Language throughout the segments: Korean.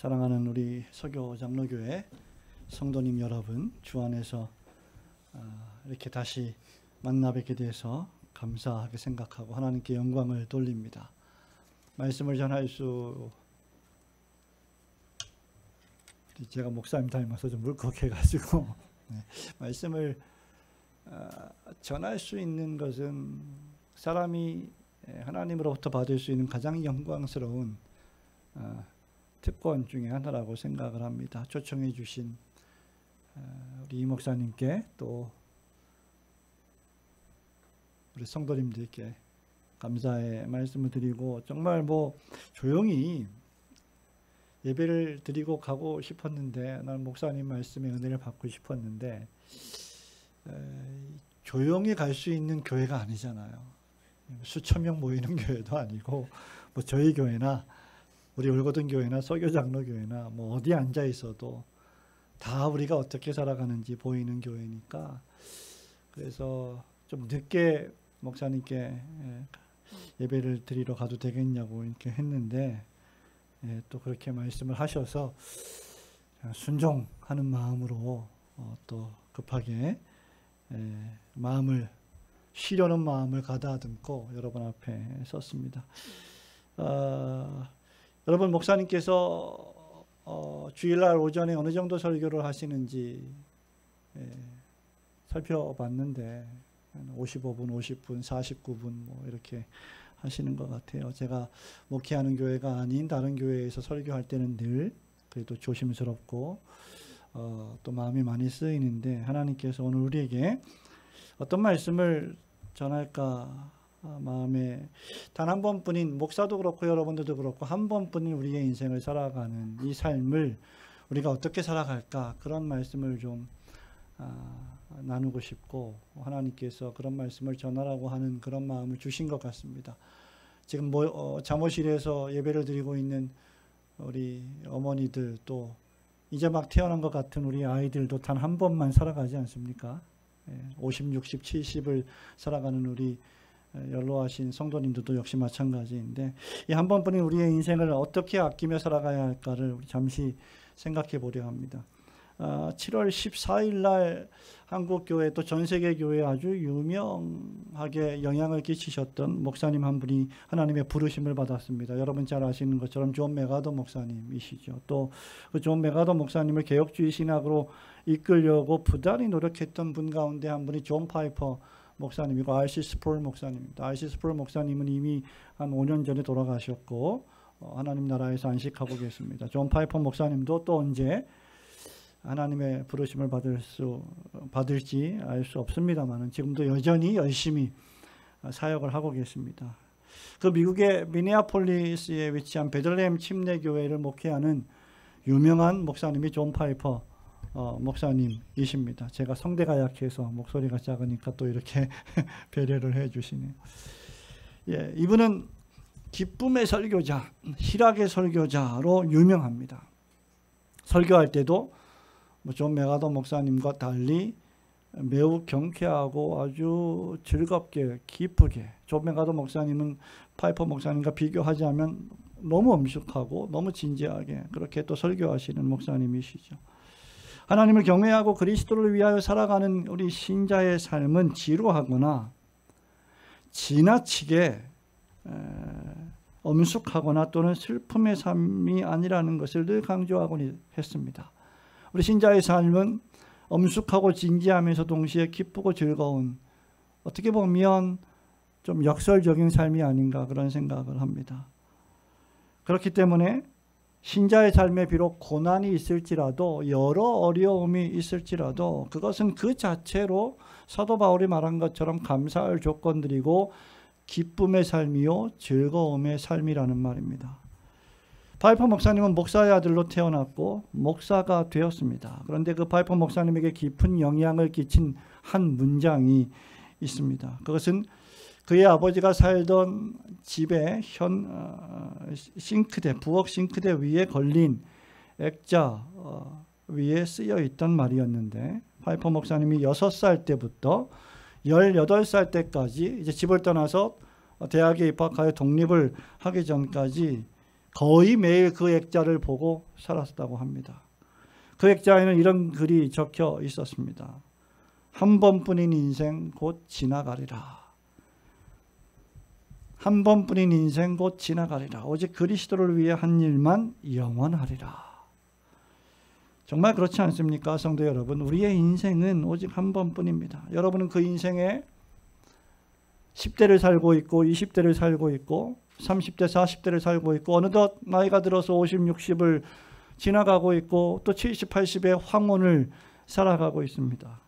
사랑하는 우리 서교 장로교회 성도님 여러분, 주 안에서 이렇게 다시 만나 뵙게 돼서 감사하게 생각하고 하나님께 영광을 돌립니다. 말씀을 전할 수, 제가 목사님 닮아서 좀 울컥해가지고 말씀을 전할 수 있는 것은 사람이 하나님으로부터 받을 수 있는 가장 영광스러운 특권 중에 하나라고 생각을 합니다. 초청해 주신 우리 이 목사님께 또 우리 성도님들께 감사의 말씀을 드리고, 정말 조용히 예배를 드리고 가고 싶었는데, 나는 목사님 말씀에 은혜를 받고 싶었는데 조용히 갈 수 있는 교회가 아니잖아요. 수천 명 모이는 교회도 아니고, 저희 교회나 우리 울거든 교회나 서교 장로교회나 어디 앉아 있어도 다 우리가 어떻게 살아가는지 보이는 교회니까, 그래서 좀 늦게 목사님께 예배를 드리러 가도 되겠냐고 이렇게 했는데, 또 그렇게 말씀을 하셔서 순종하는 마음으로 또 급하게 마음을 쉬려는 마음을 가다듬고 여러분 앞에 섰습니다. 여러분, 목사님께서 주일날 오전에 어느 정도 설교를 하시는지 살펴봤는데 55분, 50분, 49분 이렇게 하시는 것 같아요. 제가 목회하는 교회가 아닌 다른 교회에서 설교할 때는 늘 그래도 조심스럽고 또 마음이 많이 쓰이는데, 하나님께서 오늘 우리에게 어떤 말씀을 전할까 마음에, 단 한 번뿐인, 목사도 그렇고 여러분들도 그렇고 한 번뿐인 우리의 인생을 살아가는 이 삶을 우리가 어떻게 살아갈까, 그런 말씀을 좀 나누고 싶고, 하나님께서 그런 말씀을 전하라고 하는 그런 마음을 주신 것 같습니다. 지금 잠옷실에서 예배를 드리고 있는 우리 어머니들, 또 이제 막 태어난 것 같은 우리 아이들도 단 한 번만 살아가지 않습니까? 50, 60, 70을 살아가는 우리 연로하신 성도님들도 역시 마찬가지인데, 이 한 번뿐인 우리의 인생을 어떻게 아끼며 살아가야 할까를 우리 잠시 생각해 보려 합니다. 7월 14일 날 한국교회 또 전세계 교회에 아주 유명하게 영향을 끼치셨던 목사님 한 분이 하나님의 부르심을 받았습니다. 여러분 잘 아시는 것처럼 존 메가더 목사님이시죠. 또 그 존 메가더 목사님을 개혁주의 신학으로 이끌려고 부단히 노력했던 분 가운데 한 분이 존 파이퍼 목사님이고 R.C. 스프롤 목사님입니다. R.C. 스프롤 목사님은 이미 한 5년 전에 돌아가셨고 하나님 나라에서 안식하고 계십니다. 존 파이퍼 목사님도 또 언제 하나님의 부르심을 받을지 알 수 없습니다만 지금도 여전히 열심히 사역을 하고 계십니다. 그 미국의 미네아폴리스에 위치한 베들레헴 침례교회를 목회하는 유명한 목사님이 존 파이퍼 목사님이십니다. 제가 성대가 약해서 목소리가 작으니까 또 이렇게 배려를 해 주시네요. 이분은 기쁨의 설교자, 희락의 설교자로 유명합니다. 설교할 때도 존 메가더 목사님과 달리 매우 경쾌하고 아주 즐겁게 기쁘게, 존 메가더 목사님은 파이퍼 목사님과 비교하자면 너무 엄숙하고 너무 진지하게 그렇게 또 설교하시는 목사님이시죠. 하나님을 경외하고 그리스도를 위하여 살아가는 우리 신자의 삶은 지루하거나 지나치게 엄숙하거나 또는 슬픔의 삶이 아니라는 것을 늘 강조하곤 했습니다. 우리 신자의 삶은 엄숙하고 진지하면서 동시에 기쁘고 즐거운, 어떻게 보면 좀 역설적인 삶이 아닌가 그런 생각을 합니다. 그렇기 때문에 신자의 삶에 비록 고난이 있을지라도, 여러 어려움이 있을지라도 그것은 그 자체로 사도 바울이 말한 것처럼 감사할 조건들이고 기쁨의 삶이요 즐거움의 삶이라는 말입니다. 파이퍼 목사님은 목사의 아들로 태어났고 목사가 되었습니다. 그런데 그 파이퍼 목사님에게 깊은 영향을 끼친 한 문장이 있습니다. 그것은 그의 아버지가 살던 집에 싱크대, 부엌 싱크대 위에 걸린 액자 위에 쓰여 있던 말이었는데, 파이퍼 목사님이 6살 때부터 18살 때까지 이제 집을 떠나서 대학에 입학하여 독립을 하기 전까지 거의 매일 그 액자를 보고 살았다고 합니다. 그 액자에는 이런 글이 적혀 있었습니다. 한 번뿐인 인생 곧 지나가리라. 한 번뿐인 인생 곧 지나가리라. 오직 그리스도를 위해 한 일만 영원하리라. 정말 그렇지 않습니까? 성도 여러분, 우리의 인생은 오직 한 번뿐입니다. 여러분은 그 인생에 10대를 살고 있고 20대를 살고 있고 30대 40대를 살고 있고 어느덧 나이가 들어서 50, 60을 지나가고 있고 또 70, 80의 황혼을 살아가고 있습니다.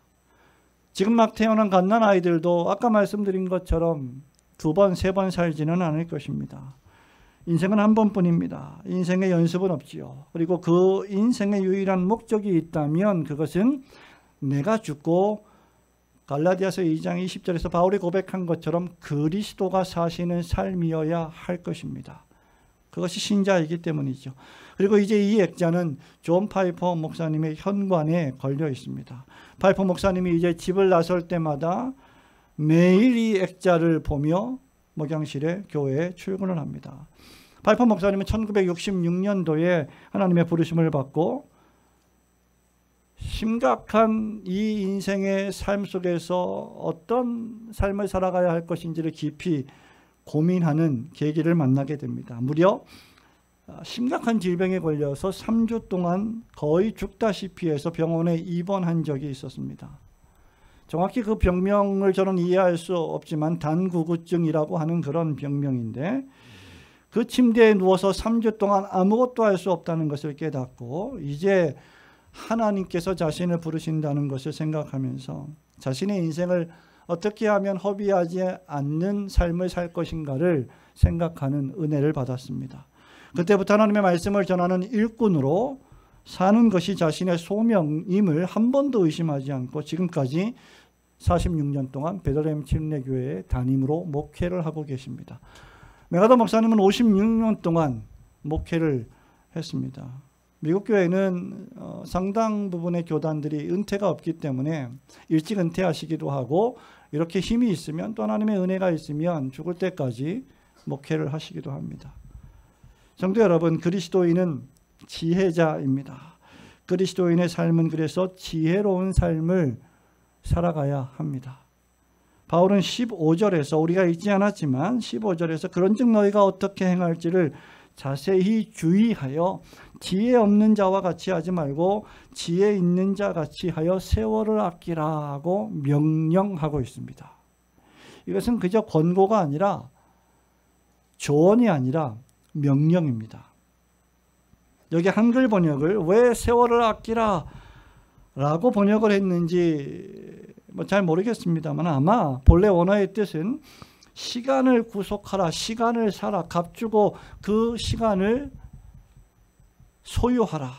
지금 막 태어난 갓난아이들도 아까 말씀드린 것처럼 2번, 3번 살지는 않을 것입니다. 인생은 한 번뿐입니다. 인생의 연습은 없지요. 그리고 그 인생의 유일한 목적이 있다면 그것은 내가 죽고 갈라디아서 2장 20절에서 바울이 고백한 것처럼 그리스도가 사시는 삶이어야 할 것입니다. 그것이 신자이기 때문이죠. 그리고 이제 이 액자는 존 파이퍼 목사님의 현관에 걸려 있습니다. 파이퍼 목사님이 이제 집을 나설 때마다 매일 이 액자를 보며 목양실에 교회에 출근을 합니다. 파이퍼 목사님은 1966년도에 하나님의 부르심을 받고 심각한 이 인생의 삶 속에서 어떤 삶을 살아가야 할 것인지를 깊이 고민하는 계기를 만나게 됩니다. 무려 심각한 질병에 걸려서 3주 동안 거의 죽다시피 해서 병원에 입원한 적이 있었습니다. 정확히 그 병명을 저는 이해할 수 없지만 단구구증이라고 하는 그런 병명인데 그 침대에 누워서 3주 동안 아무것도 할 수 없다는 것을 깨닫고 이제 하나님께서 자신을 부르신다는 것을 생각하면서 자신의 인생을 어떻게 하면 허비하지 않는 삶을 살 것인가를 생각하는 은혜를 받았습니다. 그때부터 하나님의 말씀을 전하는 일꾼으로 사는 것이 자신의 소명임을 한 번도 의심하지 않고 지금까지 46년 동안 베들레헴 침례교회의 담임으로 목회를 하고 계십니다. 메가더 목사님은 56년 동안 목회를 했습니다. 미국 교회는 상당 부분의 교단들이 은퇴가 없기 때문에 일찍 은퇴하시기도 하고 이렇게 힘이 있으면 또 하나님의 은혜가 있으면 죽을 때까지 목회를 하시기도 합니다. 성도 여러분, 그리스도인은 지혜자입니다. 그리스도인의 삶은 그래서 지혜로운 삶을 살아가야 합니다. 바울은 15절에서 우리가 읽지 않았지만 15절에서 그런즉 너희가 어떻게 행할지를 자세히 주의하여 지혜 없는 자와 같이 하지 말고 지혜 있는 자 같이 하여 세월을 아끼라고 명령하고 있습니다. 이것은 그저 권고가 아니라 조언이 아니라 명령입니다. 여기 한글 번역을 왜 세월을 아끼라 라고 번역을 했는지 잘 모르겠습니다만 아마 본래 원어의 뜻은 시간을 구속하라, 시간을 사라, 값주고 그 시간을 소유하라,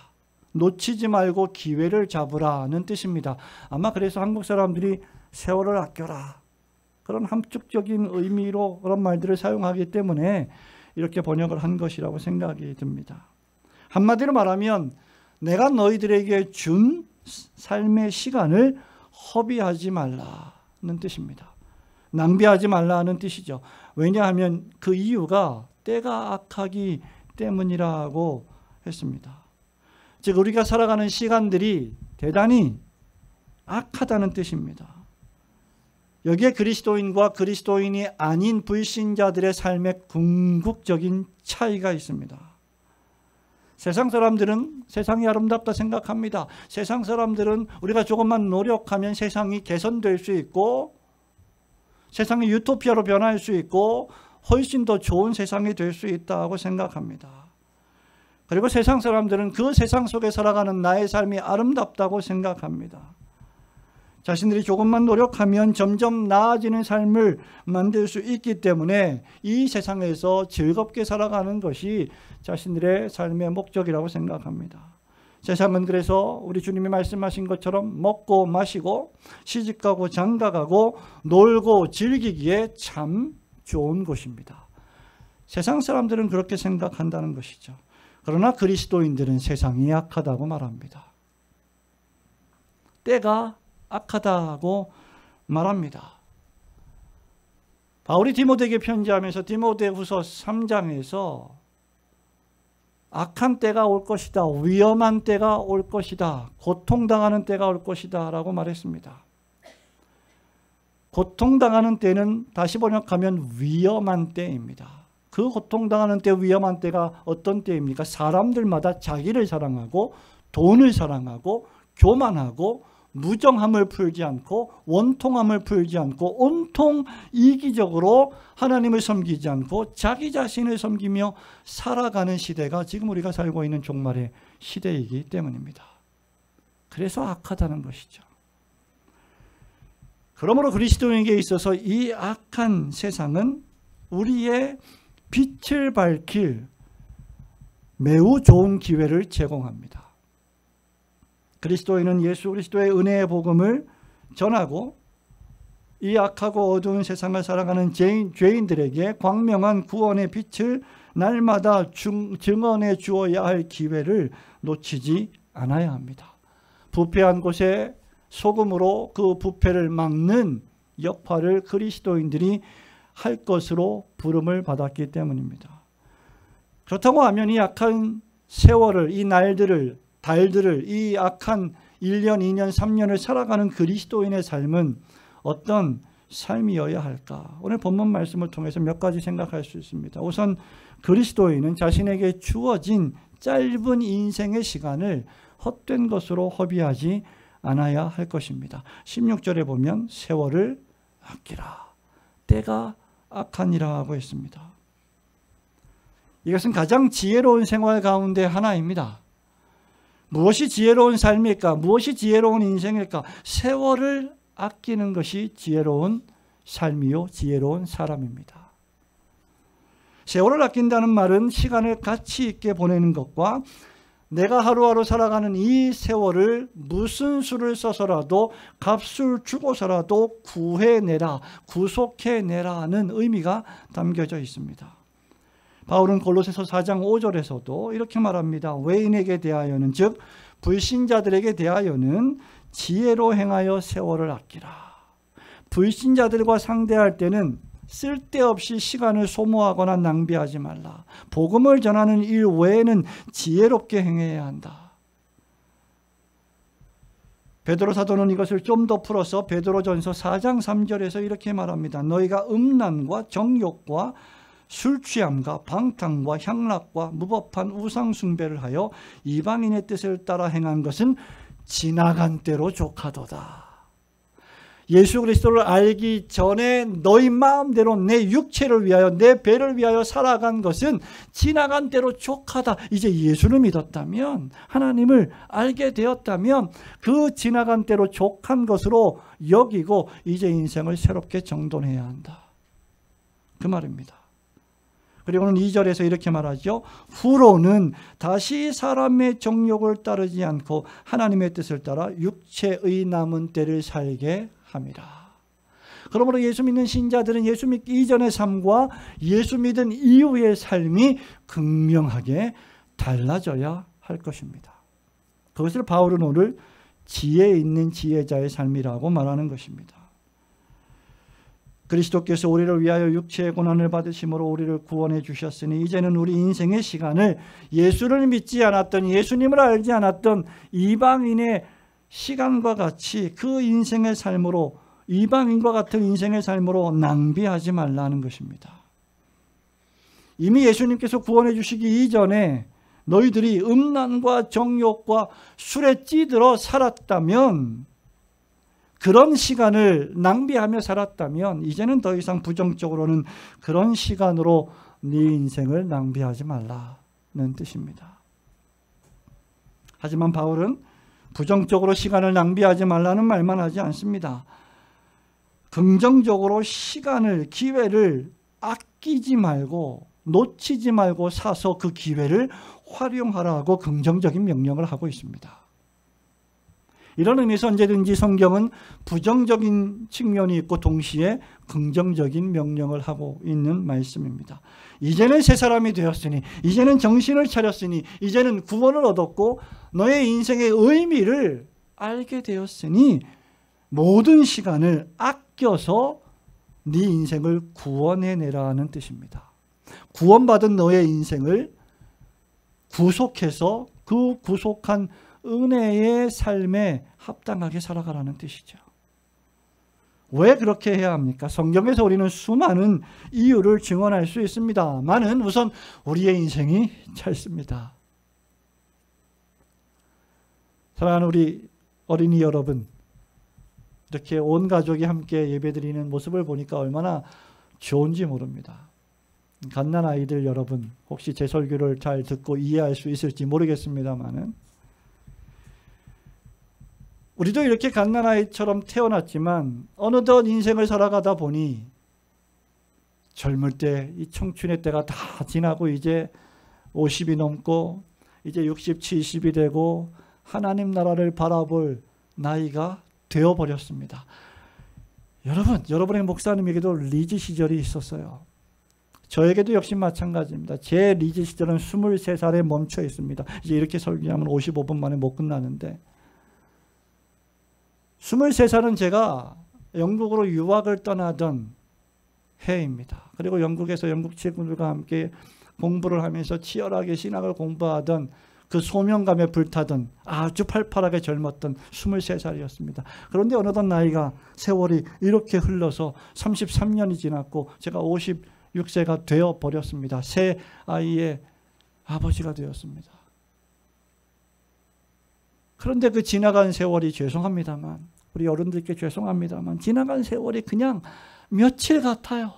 놓치지 말고 기회를 잡으라는 뜻입니다. 아마 그래서 한국 사람들이 세월을 아껴라 그런 함축적인 의미로 그런 말들을 사용하기 때문에 이렇게 번역을 한 것이라고 생각이 듭니다. 한마디로 말하면 내가 너희들에게 준 삶의 시간을 허비하지 말라는 뜻입니다. 낭비하지 말라는 뜻이죠. 왜냐하면 그 이유가 때가 악하기 때문이라고 했습니다. 즉 우리가 살아가는 시간들이 대단히 악하다는 뜻입니다. 여기에 그리스도인과 그리스도인이 아닌 불신자들의 삶의 궁극적인 차이가 있습니다. 세상 사람들은 세상이 아름답다 생각합니다. 세상 사람들은 우리가 조금만 노력하면 세상이 개선될 수 있고 세상이 유토피아로 변할 수 있고 훨씬 더 좋은 세상이 될 수 있다고 생각합니다. 그리고 세상 사람들은 그 세상 속에 살아가는 나의 삶이 아름답다고 생각합니다. 자신들이 조금만 노력하면 점점 나아지는 삶을 만들 수 있기 때문에 이 세상에서 즐겁게 살아가는 것이 자신들의 삶의 목적이라고 생각합니다. 세상은 그래서 우리 주님이 말씀하신 것처럼 먹고 마시고 시집가고 장가가고 놀고 즐기기에 참 좋은 곳입니다. 세상 사람들은 그렇게 생각한다는 것이죠. 그러나 그리스도인들은 세상이 악하다고 말합니다. 때가 악하다고 말합니다. 바울이 디모데에게 편지하면서 디모데후서 3장에서 악한 때가 올 것이다. 위험한 때가 올 것이다. 고통당하는 때가 올 것이다 라고 말했습니다. 고통당하는 때는 다시 번역하면 위험한 때입니다. 그 고통당하는 때, 위험한 때가 어떤 때입니까? 사람들마다 자기를 사랑하고 돈을 사랑하고 교만하고 무정함을 풀지 않고 원통함을 풀지 않고 온통 이기적으로 하나님을 섬기지 않고 자기 자신을 섬기며 살아가는 시대가 지금 우리가 살고 있는 종말의 시대이기 때문입니다. 그래서 악하다는 것이죠. 그러므로 그리스도인에게 있어서 이 악한 세상은 우리의 빛을 밝힐 매우 좋은 기회를 제공합니다. 그리스도인은 예수 그리스도의 은혜의 복음을 전하고 이 악하고 어두운 세상을 살아가는 죄인들에게 광명한 구원의 빛을 날마다 증언해 주어야 할 기회를 놓치지 않아야 합니다. 부패한 곳에 소금으로 그 부패를 막는 역할을 그리스도인들이 할 것으로 부름을 받았기 때문입니다. 그렇다고 하면 이 악한 세월을, 이 날들을, 달들을, 이 악한 1년, 2년, 3년을 살아가는 그리스도인의 삶은 어떤 삶이어야 할까? 오늘 본문 말씀을 통해서 몇 가지 생각할 수 있습니다. 우선 그리스도인은 자신에게 주어진 짧은 인생의 시간을 헛된 것으로 허비하지 않아야 할 것입니다. 16절에 보면 세월을 아끼라. 때가 악하니라 하고 있습니다. 이것은 가장 지혜로운 생활 가운데 하나입니다. 무엇이 지혜로운 삶일까? 무엇이 지혜로운 인생일까? 세월을 아끼는 것이 지혜로운 삶이요, 지혜로운 사람입니다. 세월을 아낀다는 말은 시간을 가치 있게 보내는 것과 내가 하루하루 살아가는 이 세월을 무슨 수를 써서라도 값을 주고서라도 구해내라, 구속해내라는 의미가 담겨져 있습니다. 바울은 골로새서 4장 5절에서도 이렇게 말합니다. 외인에게 대하여는, 즉 불신자들에게 대하여는 지혜로 행하여 세월을 아끼라. 불신자들과 상대할 때는 쓸데없이 시간을 소모하거나 낭비하지 말라. 복음을 전하는 일 외에는 지혜롭게 행해야 한다. 베드로 사도는 이것을 좀 더 풀어서 베드로전서 4장 3절에서 이렇게 말합니다. 너희가 음란과 정욕과 술 취함과 방탕과 향락과 무법한 우상 숭배를 하여 이방인의 뜻을 따라 행한 것은 지나간 때로 족하도다. 예수 그리스도를 알기 전에 너희 마음대로 내 육체를 위하여, 내 배를 위하여 살아간 것은 지나간 때로 족하다. 이제 예수를 믿었다면, 하나님을 알게 되었다면 그 지나간 때로 족한 것으로 여기고 이제 인생을 새롭게 정돈해야 한다. 그 말입니다. 그리고는 2절에서 이렇게 말하죠. 후로는 다시 사람의 정욕을 따르지 않고 하나님의 뜻을 따라 육체의 남은 때를 살게 합니다. 그러므로 예수 믿는 신자들은 예수 믿기 이전의 삶과 예수 믿은 이후의 삶이 극명하게 달라져야 할 것입니다. 그것을 바울은 오늘 지혜 있는 지혜자의 삶이라고 말하는 것입니다. 그리스도께서 우리를 위하여 육체의 고난을 받으심으로 우리를 구원해 주셨으니 이제는 우리 인생의 시간을 예수를 믿지 않았던, 예수님을 알지 않았던 이방인의 시간과 같이 그 인생의 삶으로, 이방인과 같은 인생의 삶으로 낭비하지 말라는 것입니다. 이미 예수님께서 구원해 주시기 이전에 너희들이 음란과 정욕과 술에 찌들어 살았다면, 그런 시간을 낭비하며 살았다면 이제는 더 이상 부정적으로는 그런 시간으로 네 인생을 낭비하지 말라는 뜻입니다. 하지만 바울은 부정적으로 시간을 낭비하지 말라는 말만 하지 않습니다. 긍정적으로 시간을, 기회를 아끼지 말고, 놓치지 말고 사서 그 기회를 활용하라고 긍정적인 명령을 하고 있습니다. 이런 의미에서 언제든지 성경은 부정적인 측면이 있고 동시에 긍정적인 명령을 하고 있는 말씀입니다. 이제는 새 사람이 되었으니, 이제는 정신을 차렸으니, 이제는 구원을 얻었고 너의 인생의 의미를 알게 되었으니 모든 시간을 아껴서 네 인생을 구원해내라는 뜻입니다. 구원받은 너의 인생을 구속해서 그 구속한 은혜의 삶에 합당하게 살아가라는 뜻이죠. 왜 그렇게 해야 합니까? 성경에서 우리는 수많은 이유를 증언할 수 있습니다만은 우선 우리의 인생이 짧습니다. 사랑하는 우리 어린이 여러분, 이렇게 온 가족이 함께 예배드리는 모습을 보니까 얼마나 좋은지 모릅니다. 갓난아이들 여러분, 혹시 제 설교를 잘 듣고 이해할 수 있을지 모르겠습니다만은 우리도 이렇게 갓난아이처럼 태어났지만 어느덧 인생을 살아가다 보니 젊을 때 이 청춘의 때가 다 지나고 이제 50이 넘고 이제 60, 70이 되고 하나님 나라를 바라볼 나이가 되어버렸습니다. 여러분의 목사님에게도 리즈 시절이 있었어요. 저에게도 역시 마찬가지입니다. 제 리즈 시절은 23살에 멈춰 있습니다. 이제 이렇게 설교하면 55분 만에 못 끝나는데 23살은 제가 영국으로 유학을 떠나던 해입니다. 그리고 영국에서 영국 친구들과 함께 공부를 하면서 치열하게 신학을 공부하던 그 소명감에 불타던 아주 팔팔하게 젊었던 23살이었습니다. 그런데 어느덧 나이가 세월이 이렇게 흘러서 33년이 지났고 제가 56세가 되어버렸습니다. 새 아이의 아버지가 되었습니다. 그런데 그 지나간 세월이 죄송합니다만 우리 어른들께 죄송합니다만 지나간 세월이 그냥 며칠 같아요.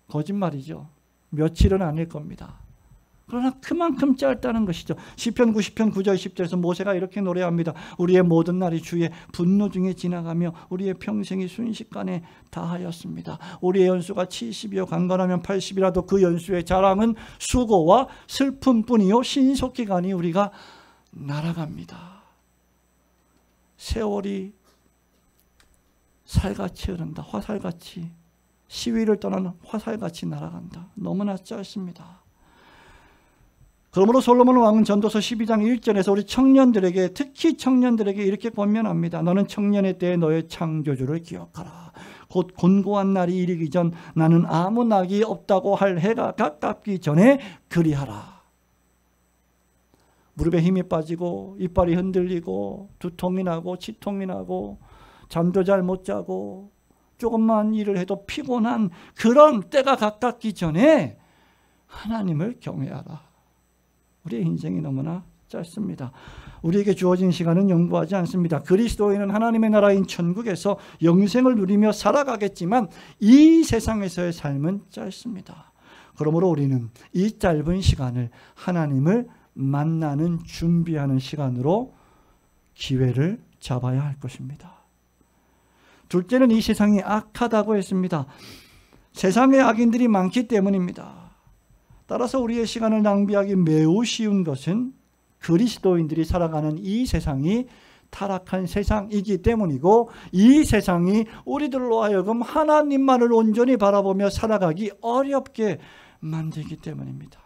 거짓말이죠. 며칠은 아닐 겁니다. 그러나 그만큼 짧다는 것이죠. 시편 90편 9절 10절에서 모세가 이렇게 노래합니다. 우리의 모든 날이 주의 분노 중에 지나가며 우리의 평생이 순식간에 다하였습니다. 우리의 연수가 70이요 강건하면 80이라도 그 연수의 자랑은 수고와 슬픔뿐이요 신속히 가니 우리가 날아갑니다. 세월이 살같이 흐른다. 화살같이 시위를 떠나는 화살같이 날아간다. 너무나 짧습니다. 그러므로 솔로몬 왕은 전도서 12장 1절에서 우리 청년들에게 특히 청년들에게 이렇게 권면합니다. 너는 청년의 때에 너의 창조주를 기억하라. 곧 곤고한 날이 이르기 전 나는 아무 낙이 없다고 할 해가 가깝기 전에 그리하라. 무릎에 힘이 빠지고 이빨이 흔들리고 두통이 나고 치통이 나고 잠도 잘 못 자고 조금만 일을 해도 피곤한 그런 때가 가깝기 전에 하나님을 경외하라. 우리의 인생이 너무나 짧습니다. 우리에게 주어진 시간은 영구하지 않습니다. 그리스도인은 하나님의 나라인 천국에서 영생을 누리며 살아가겠지만 이 세상에서의 삶은 짧습니다. 그러므로 우리는 이 짧은 시간을 하나님을 만나는 준비하는 시간으로 기회를 잡아야 할 것입니다. 둘째는 이 세상이 악하다고 했습니다. 세상에 악인들이 많기 때문입니다. 따라서 우리의 시간을 낭비하기 매우 쉬운 것은 그리스도인들이 살아가는 이 세상이 타락한 세상이기 때문이고 이 세상이 우리들로 하여금 하나님만을 온전히 바라보며 살아가기 어렵게 만들기 때문입니다.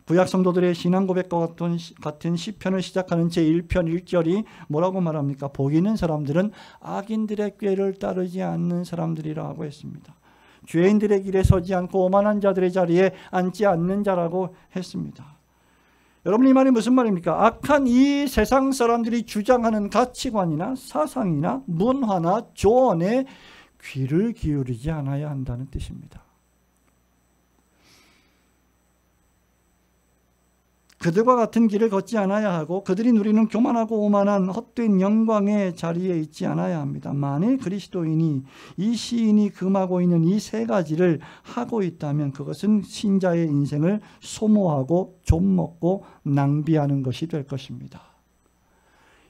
구약 성도들의 신앙 고백과 같은 시편을 시작하는 제1편 1절이 뭐라고 말합니까? 복 있는 사람들은 악인들의 꾀를 따르지 않는 사람들이라고 했습니다. 죄인들의 길에 서지 않고 오만한 자들의 자리에 앉지 않는 자라고 했습니다. 여러분, 이 말이 무슨 말입니까? 악한 이 세상 사람들이 주장하는 가치관이나 사상이나 문화나 조언에 귀를 기울이지 않아야 한다는 뜻입니다. 그들과 같은 길을 걷지 않아야 하고 그들이 누리는 교만하고 오만한 헛된 영광의 자리에 있지 않아야 합니다. 만일 그리스도인이 이 시인이 금하고 있는 이 세 가지를 하고 있다면 그것은 신자의 인생을 소모하고 좀먹고 낭비하는 것이 될 것입니다.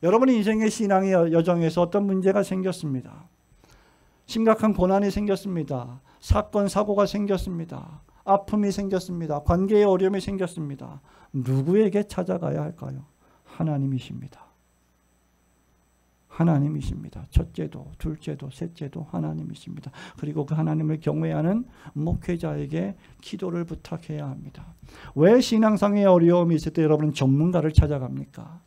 여러분의 인생의 신앙의 여정에서 어떤 문제가 생겼습니다. 심각한 고난이 생겼습니다. 사건, 사고가 생겼습니다. 아픔이 생겼습니다. 관계의 어려움이 생겼습니다. 누구에게 찾아가야 할까요? 하나님이십니다. 하나님이십니다. 첫째도 둘째도 셋째도 하나님이십니다. 그리고 그 하나님을 경외하는 목회자에게 기도를 부탁해야 합니다. 왜 신앙상의 어려움이 있을 때 여러분은 전문가를 찾아갑니까?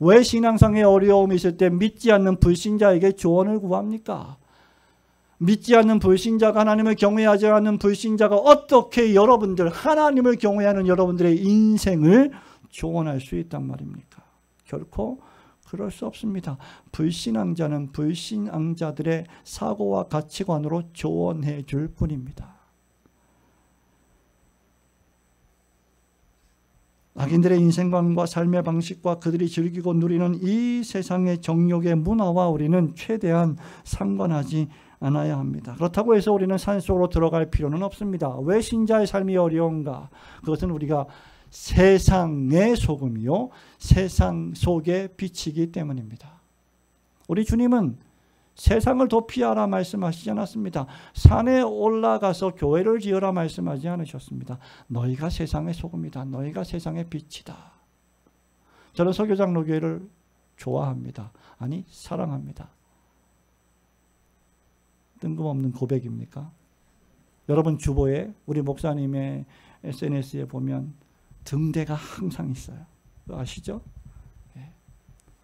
왜 신앙상의 어려움이 있을 때 믿지 않는 불신자에게 조언을 구합니까? 믿지 않는 불신자가, 하나님을 경외하지 않는 불신자가 어떻게 여러분들, 하나님을 경외하는 여러분들의 인생을 조언할 수 있단 말입니까? 결코 그럴 수 없습니다. 불신앙자는 불신앙자들의 사고와 가치관으로 조언해 줄 뿐입니다. 악인들의 인생관과 삶의 방식과 그들이 즐기고 누리는 이 세상의 정욕의 문화와 우리는 최대한 상관하지 않아야 합니다. 그렇다고 해서 우리는 산속으로 들어갈 필요는 없습니다. 왜 신자의 삶이 어려운가? 그것은 우리가 세상의 소금이요, 세상 속의 빛이기 때문입니다. 우리 주님은 세상을 도피하라 말씀하시지 않았습니다. 산에 올라가서 교회를 지으라 말씀하지 않으셨습니다. 너희가 세상의 소금이다. 너희가 세상의 빛이다. 저는 서교장로교회를 좋아합니다. 아니, 사랑합니다. 뜬금없는 고백입니까? 여러분 주보에 우리 목사님의 SNS에 보면 등대가 항상 있어요. 아시죠?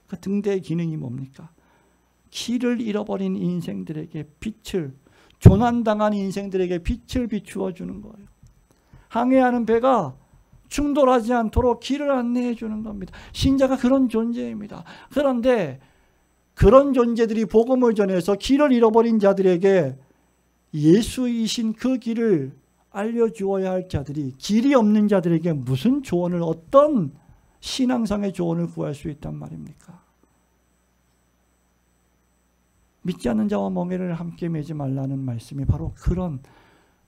그 등대의 기능이 뭡니까? 길을 잃어버린 인생들에게 빛을, 조난당한 인생들에게 빛을 비추어 주는 거예요. 항해하는 배가 충돌하지 않도록 길을 안내해 주는 겁니다. 신자가 그런 존재입니다. 그런데 그런 존재들이 복음을 전해서 길을 잃어버린 자들에게 예수이신 그 길을 알려주어야 할 자들이, 길이 없는 자들에게 무슨 조언을, 어떤 신앙상의 조언을 구할 수 있단 말입니까? 믿지 않는 자와 멍에를 함께 매지 말라는 말씀이 바로 그런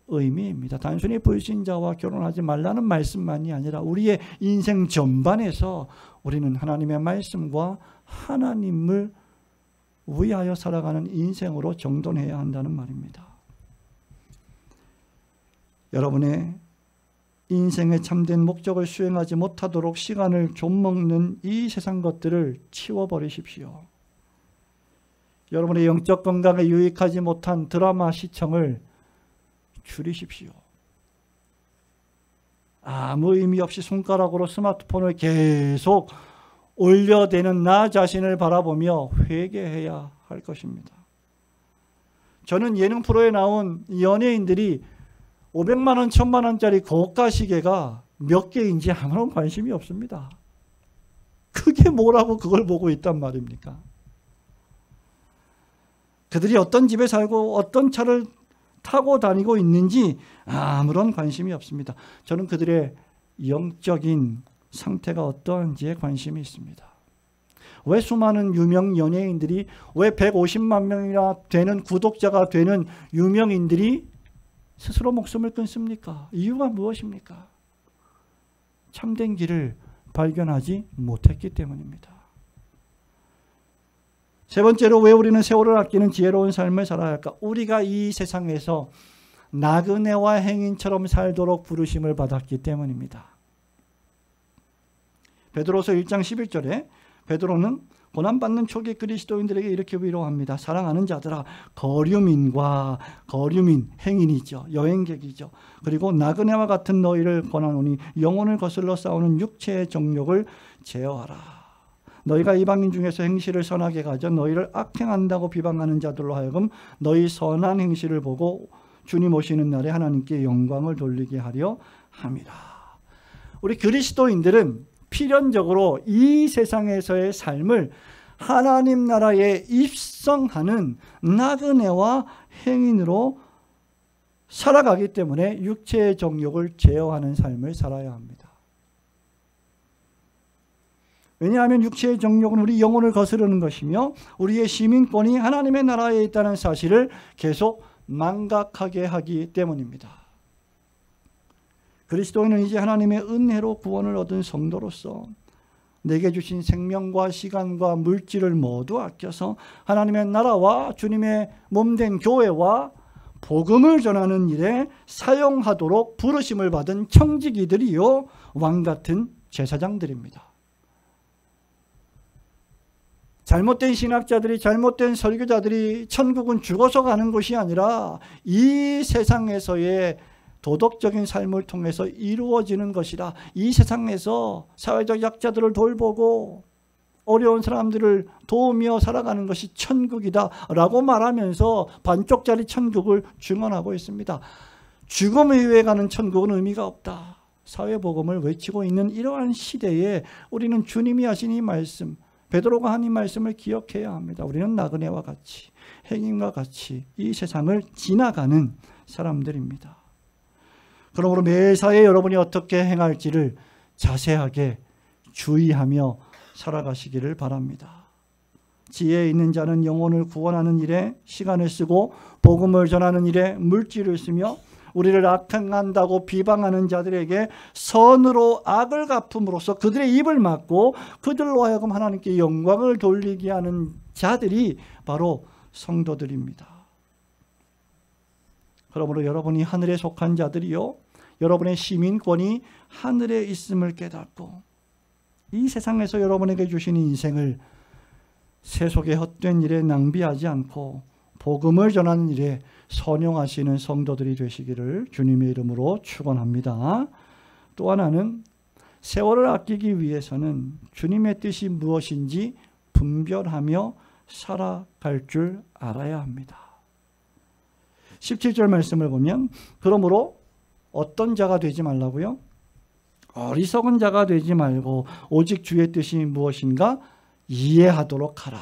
의미입니다. 단순히 불신자와 결혼하지 말라는 말씀만이 아니라 우리의 인생 전반에서 우리는 하나님의 말씀과 하나님을 위하여 살아가는 인생으로 정돈해야 한다는 말입니다. 여러분의 인생의 참된 목적을 수행하지 못하도록 시간을 좀먹는 이 세상 것들을 치워버리십시오. 여러분의 영적 건강에 유익하지 못한 드라마 시청을 줄이십시오. 아무 의미 없이 손가락으로 스마트폰을 계속 올려대는 나 자신을 바라보며 회개해야 할 것입니다. 저는 예능 프로에 나온 연예인들이 500만 원, 1000만 원짜리 고가 시계가 몇 개인지 아무런 관심이 없습니다. 그게 뭐라고 그걸 보고 있단 말입니까? 그들이 어떤 집에 살고 어떤 차를 타고 다니고 있는지 아무런 관심이 없습니다. 저는 그들의 영적인 상태가 어떠한지에 관심이 있습니다. 왜 수많은 유명 연예인들이, 왜 150만 명이나 되는 구독자가 되는 유명인들이 스스로 목숨을 끊습니까? 이유가 무엇입니까? 참된 길을 발견하지 못했기 때문입니다. 세 번째로 왜 우리는 세월을 아끼는 지혜로운 삶을 살아야 할까? 우리가 이 세상에서 나그네와 행인처럼 살도록 부르심을 받았기 때문입니다. 베드로서 1장 11절에 베드로는 고난받는 초기 그리스도인들에게 이렇게 위로합니다. 사랑하는 자들아, 거류민, 행인이죠. 여행객이죠. 그리고 나그네와 같은 너희를 권하노니 영혼을 거슬러 싸우는 육체의 정욕을 제어하라. 너희가 이방인 중에서 행실을 선하게 가져 너희를 악행한다고 비방하는 자들로 하여금 너희 선한 행실을 보고 주님 오시는 날에 하나님께 영광을 돌리게 하려 함이라. 우리 그리스도인들은 필연적으로 이 세상에서의 삶을 하나님 나라에 입성하는 나그네와 행인으로 살아가기 때문에 육체의 정욕을 제어하는 삶을 살아야 합니다. 왜냐하면 육체의 정욕은 우리 영혼을 거스르는 것이며 우리의 시민권이 하나님의 나라에 있다는 사실을 계속 망각하게 하기 때문입니다. 그리스도인은 이제 하나님의 은혜로 구원을 얻은 성도로서 내게 주신 생명과 시간과 물질을 모두 아껴서 하나님의 나라와 주님의 몸된 교회와 복음을 전하는 일에 사용하도록 부르심을 받은 청지기들이요, 왕같은 제사장들입니다. 잘못된 신학자들이, 잘못된 설교자들이 천국은 죽어서 가는 것이 아니라 이 세상에서의 도덕적인 삶을 통해서 이루어지는 것이라. 이 세상에서 사회적 약자들을 돌보고 어려운 사람들을 도우며 살아가는 것이 천국이다 라고 말하면서 반쪽짜리 천국을 증언하고 있습니다. 죽음 이후에 가는 천국은 의미가 없다. 사회복음을 외치고 있는 이러한 시대에 우리는 주님이 하신 이 말씀, 베드로가 한 이 말씀을 기억해야 합니다. 우리는 나그네와 같이, 행인과 같이 이 세상을 지나가는 사람들입니다. 그러므로 매사에 여러분이 어떻게 행할지를 자세하게 주의하며 살아가시기를 바랍니다. 지혜 있는 자는 영혼을 구원하는 일에 시간을 쓰고 복음을 전하는 일에 물질을 쓰며 우리를 악행한다고 비방하는 자들에게 선으로 악을 갚음으로써 그들의 입을 막고 그들로 하여금 하나님께 영광을 돌리게 하는 자들이 바로 성도들입니다. 그러므로 여러분이 하늘에 속한 자들이요, 여러분의 시민권이 하늘에 있음을 깨닫고 이 세상에서 여러분에게 주신 인생을 세속의 헛된 일에 낭비하지 않고 복음을 전하는 일에 선용하시는 성도들이 되시기를 주님의 이름으로 축원합니다. 또 하나는 세월을 아끼기 위해서는 주님의 뜻이 무엇인지 분별하며 살아갈 줄 알아야 합니다. 17절 말씀을 보면 그러므로 어떤 자가 되지 말라고요? 어리석은 자가 되지 말고 오직 주의 뜻이 무엇인가 이해하도록 하라.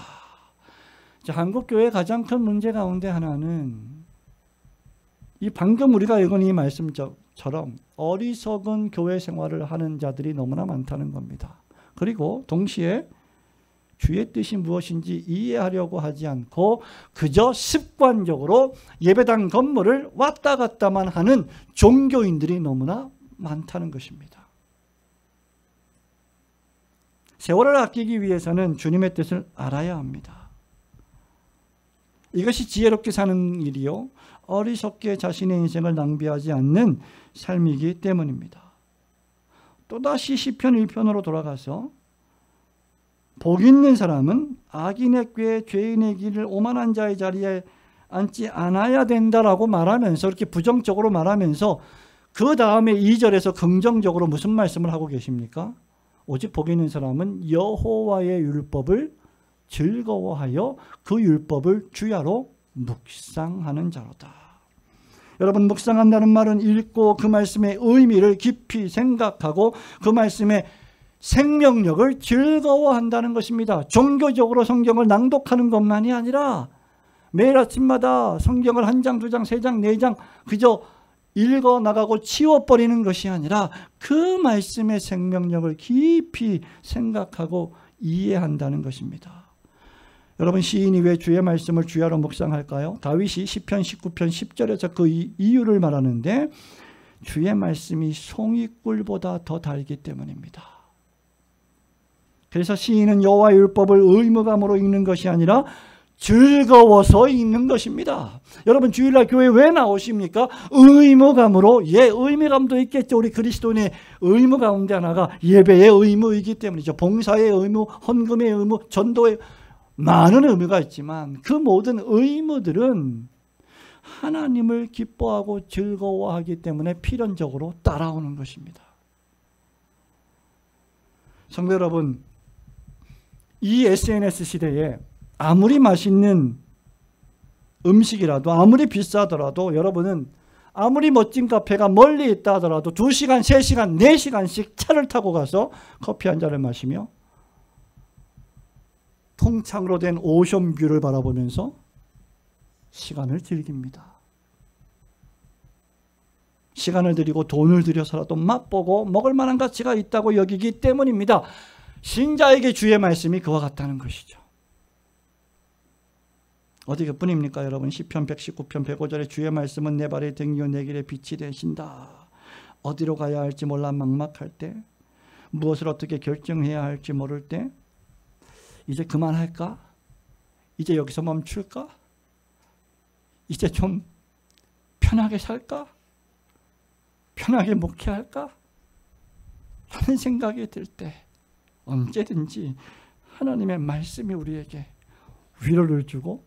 자, 한국교회의 가장 큰 문제 가운데 하나는 이 방금 우리가 읽은 이 말씀처럼 어리석은 교회 생활을 하는 자들이 너무나 많다는 겁니다. 그리고 동시에 주의 뜻이 무엇인지 이해하려고 하지 않고 그저 습관적으로 예배당 건물을 왔다 갔다만 하는 종교인들이 너무나 많다는 것입니다. 세월을 아끼기 위해서는 주님의 뜻을 알아야 합니다. 이것이 지혜롭게 사는 일이요, 어리석게 자신의 인생을 낭비하지 않는 삶이기 때문입니다. 또다시 시편 1편으로 돌아가서 복 있는 사람은 악인의 꾀 죄인의 길을 오만한 자의 자리에 앉지 않아야 된다라고 말하면서, 이렇게 부정적으로 말하면서 그 다음에 2절에서 긍정적으로 무슨 말씀을 하고 계십니까? 오직 복 있는 사람은 여호와의 율법을 즐거워하여 그 율법을 주야로 묵상하는 자로다. 여러분, 묵상한다는 말은 읽고 그 말씀의 의미를 깊이 생각하고 그 말씀의 생명력을 즐거워한다는 것입니다. 종교적으로 성경을 낭독하는 것만이 아니라 매일 아침마다 성경을 1장, 2장, 3장, 4장 그저 읽어나가고 치워버리는 것이 아니라 그 말씀의 생명력을 깊이 생각하고 이해한다는 것입니다. 여러분, 시인이 왜 주의 말씀을 주야로 묵상할까요? 다윗이 시편 19편 10절에서 그 이유를 말하는데 주의 말씀이 송이꿀보다 더 달기 때문입니다. 그래서 시인은 여호와의 율법을 의무감으로 읽는 것이 아니라 즐거워서 읽는 것입니다. 여러분, 주일날 교회 왜 나오십니까? 의무감으로. 의무감도 있겠죠. 우리 그리스도인의 의무 가운데 하나가 예배의 의무이기 때문이죠. 봉사의 의무, 헌금의 의무, 전도의 많은 의무가 있지만 그 모든 의무들은 하나님을 기뻐하고 즐거워하기 때문에 필연적으로 따라오는 것입니다. 성도 여러분, 이 SNS 시대에 아무리 맛있는 음식이라도, 아무리 비싸더라도, 여러분은 아무리 멋진 카페가 멀리 있다 하더라도 2시간, 3시간, 4시간씩 차를 타고 가서 커피 한 잔을 마시며 통창으로 된 오션뷰를 바라보면서 시간을 즐깁니다. 시간을 들이고 돈을 들여서라도 맛보고 먹을 만한 가치가 있다고 여기기 때문입니다. 신자에게 주의 말씀이 그와 같다는 것이죠. 어디 그뿐입니까 여러분? 시편 119편 105절에 주의 말씀은 내 발의 등이요 내 길의 빛이 되신다. 어디로 가야 할지 몰라 막막할 때, 무엇을 어떻게 결정해야 할지 모를 때, 이제 그만할까? 이제 여기서 멈출까? 이제 좀 편하게 살까? 편하게 목회할까? 하는 생각이 들 때 언제든지 하나님의 말씀이 우리에게 위로를 주고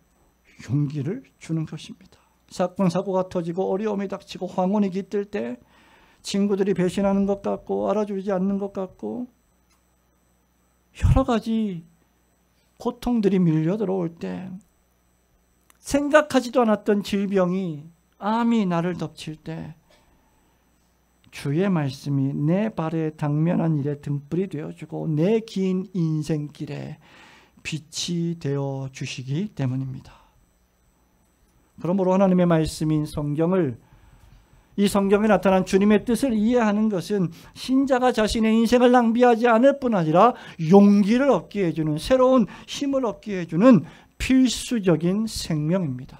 용기를 주는 것입니다. 사건 사고가 터지고 어려움이 닥치고 황혼이 깃들 때, 친구들이 배신하는 것 같고 알아주지 않는 것 같고 여러 가지 고통들이 밀려 들어올 때, 생각하지도 않았던 질병이 암이 나를 덮칠 때 주의 말씀이 내 발에 당면한 일에 등불이 되어주고 내 긴 인생길에 빛이 되어 주시기 때문입니다. 그러므로 하나님의 말씀인 성경을, 이 성경에 나타난 주님의 뜻을 이해하는 것은 신자가 자신의 인생을 낭비하지 않을 뿐 아니라 용기를 얻게 해주는, 새로운 힘을 얻게 해주는 필수적인 생명입니다.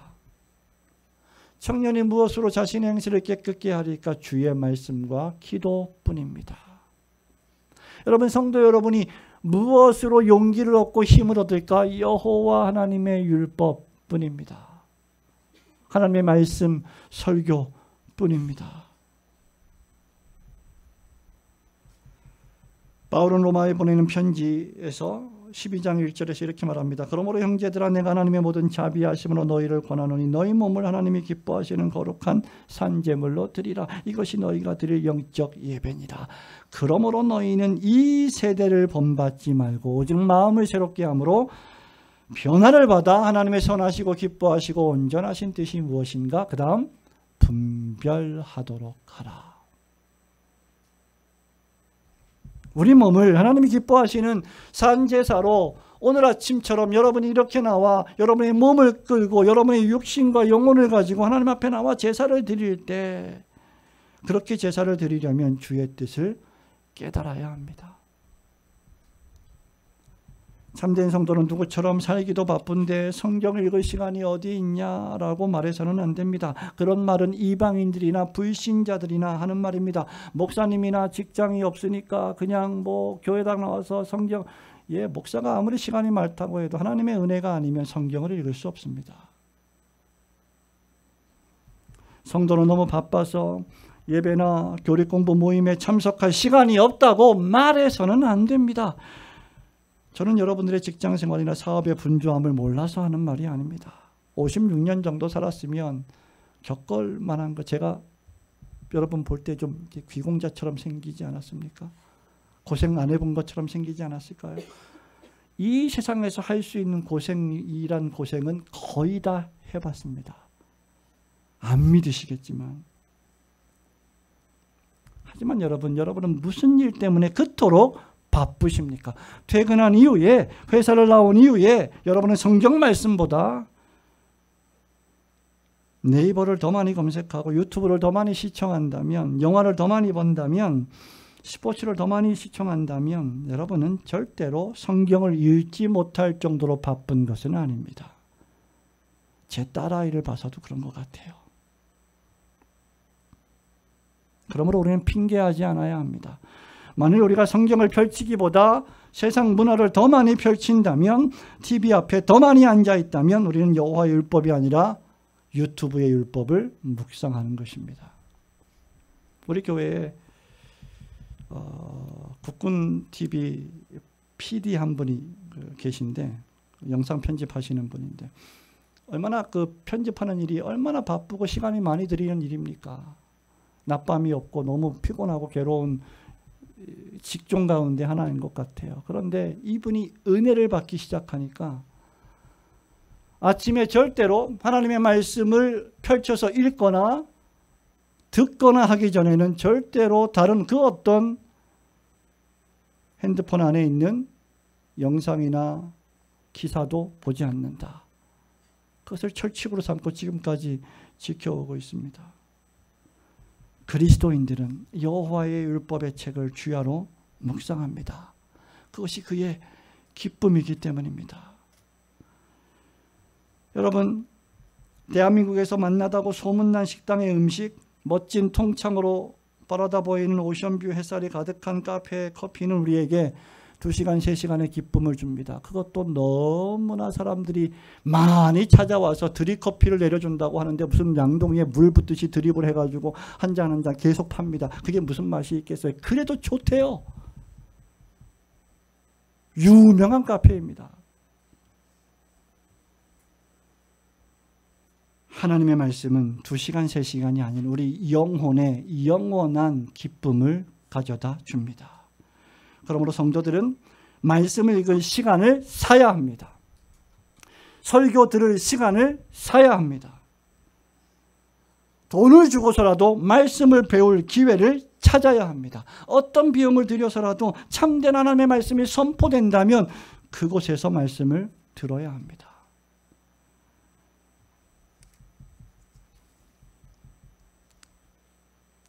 청년이 무엇으로 자신의 행실을 깨끗게 하리까? 주의 말씀과 기도뿐입니다. 여러분, 성도 여러분이 무엇으로 용기를 얻고 힘을 얻을까? 여호와 하나님의 율법뿐입니다. 하나님의 말씀, 설교뿐입니다. 바울은 로마에 보내는 편지에서 12장 1절에서 이렇게 말합니다. 그러므로 형제들아, 내가 하나님의 모든 자비하심으로 너희를 권하노니 너희 몸을 하나님이 기뻐하시는 거룩한 산제물로 드리라. 이것이 너희가 드릴 영적 예배니라. 그러므로 너희는 이 세대를 본받지 말고 오직 마음을 새롭게 함으로 변화를 받아 하나님의 선하시고 기뻐하시고 온전하신 뜻이 무엇인가? 그 다음 분별하도록 하라. 우리 몸을 하나님이 기뻐하시는 산제사로 오늘 아침처럼 여러분이 이렇게 나와 여러분의 몸을 끌고 여러분의 육신과 영혼을 가지고 하나님 앞에 나와 제사를 드릴 때, 그렇게 제사를 드리려면 주의 뜻을 깨달아야 합니다. 참된 성도는 누구처럼 살기도 바쁜데 성경을 읽을 시간이 어디 있냐라고 말해서는 안 됩니다. 그런 말은 이방인들이나 불신자들이나 하는 말입니다. 목사님이나 직장이 없으니까 그냥 교회당 나와서 성경, 목사가 아무리 시간이 많다고 해도 하나님의 은혜가 아니면 성경을 읽을 수 없습니다. 성도는 너무 바빠서 예배나 교리 공부 모임에 참석할 시간이 없다고 말해서는 안 됩니다. 저는 여러분들의 직장 생활이나 사업의 분주함을 몰라서 하는 말이 아닙니다. 56년 정도 살았으면 겪을 만한 거, 제가 여러분 볼 때 좀 귀공자처럼 생기지 않았습니까? 고생 안 해본 것처럼 생기지 않았을까요? 이 세상에서 할 수 있는 고생이란 고생은 거의 다 해봤습니다. 안 믿으시겠지만. 하지만 여러분은 무슨 일 때문에 그토록 바쁘십니까? 퇴근한 이후에, 회사를 나온 이후에 여러분은 성경 말씀보다 네이버를 더 많이 검색하고 유튜브를 더 많이 시청한다면, 영화를 더 많이 본다면, 스포츠를 더 많이 시청한다면 여러분은 절대로 성경을 읽지 못할 정도로 바쁜 것은 아닙니다. 제 딸아이를 봐서도 그런 것 같아요. 그러므로 우리는 핑계하지 않아야 합니다. 만일 우리가 성경을 펼치기보다 세상 문화를 더 많이 펼친다면, TV 앞에 더 많이 앉아 있다면 우리는 여호와의 율법이 아니라 유튜브의 율법을 묵상하는 것입니다. 우리 교회에 국군 TV PD 한 분이 계신데, 영상 편집하시는 분인데, 얼마나 편집하는 일이 얼마나 바쁘고 시간이 많이 들이는 일입니까? 낮밤이 없고 너무 피곤하고 괴로운 직종 가운데 하나인 것 같아요. 그런데 이분이 은혜를 받기 시작하니까 아침에 절대로 하나님의 말씀을 펼쳐서 읽거나 듣거나 하기 전에는 절대로 다른 그 어떤 핸드폰 안에 있는 영상이나 기사도 보지 않는다. 그것을 철칙으로 삼고 지금까지 지켜오고 있습니다. 그리스도인들은 여호와의 율법의 책을 주야로 묵상합니다. 그것이 그의 기쁨이기 때문입니다. 여러분, 대한민국에서 맛나다고 소문난 식당의 음식, 멋진 통창으로 바라다 보이는 오션뷰 햇살이 가득한 카페의 커피는 우리에게 2시간, 3시간의 기쁨을 줍니다. 그것도 너무나 사람들이 많이 찾아와서 드립커피를 내려준다고 하는데 무슨 양동이에 물 붓듯이 드립을 해가지고 한 잔 한 잔 계속 팝니다. 그게 무슨 맛이 있겠어요? 그래도 좋대요. 유명한 카페입니다. 하나님의 말씀은 2시간, 3시간이 아닌 우리 영혼에 영원한 기쁨을 가져다 줍니다. 그러므로 성도들은 말씀을 읽을 시간을 사야 합니다. 설교 들을 시간을 사야 합니다. 돈을 주고서라도 말씀을 배울 기회를 찾아야 합니다. 어떤 비용을 들여서라도 참된 하나님의 말씀이 선포된다면 그곳에서 말씀을 들어야 합니다.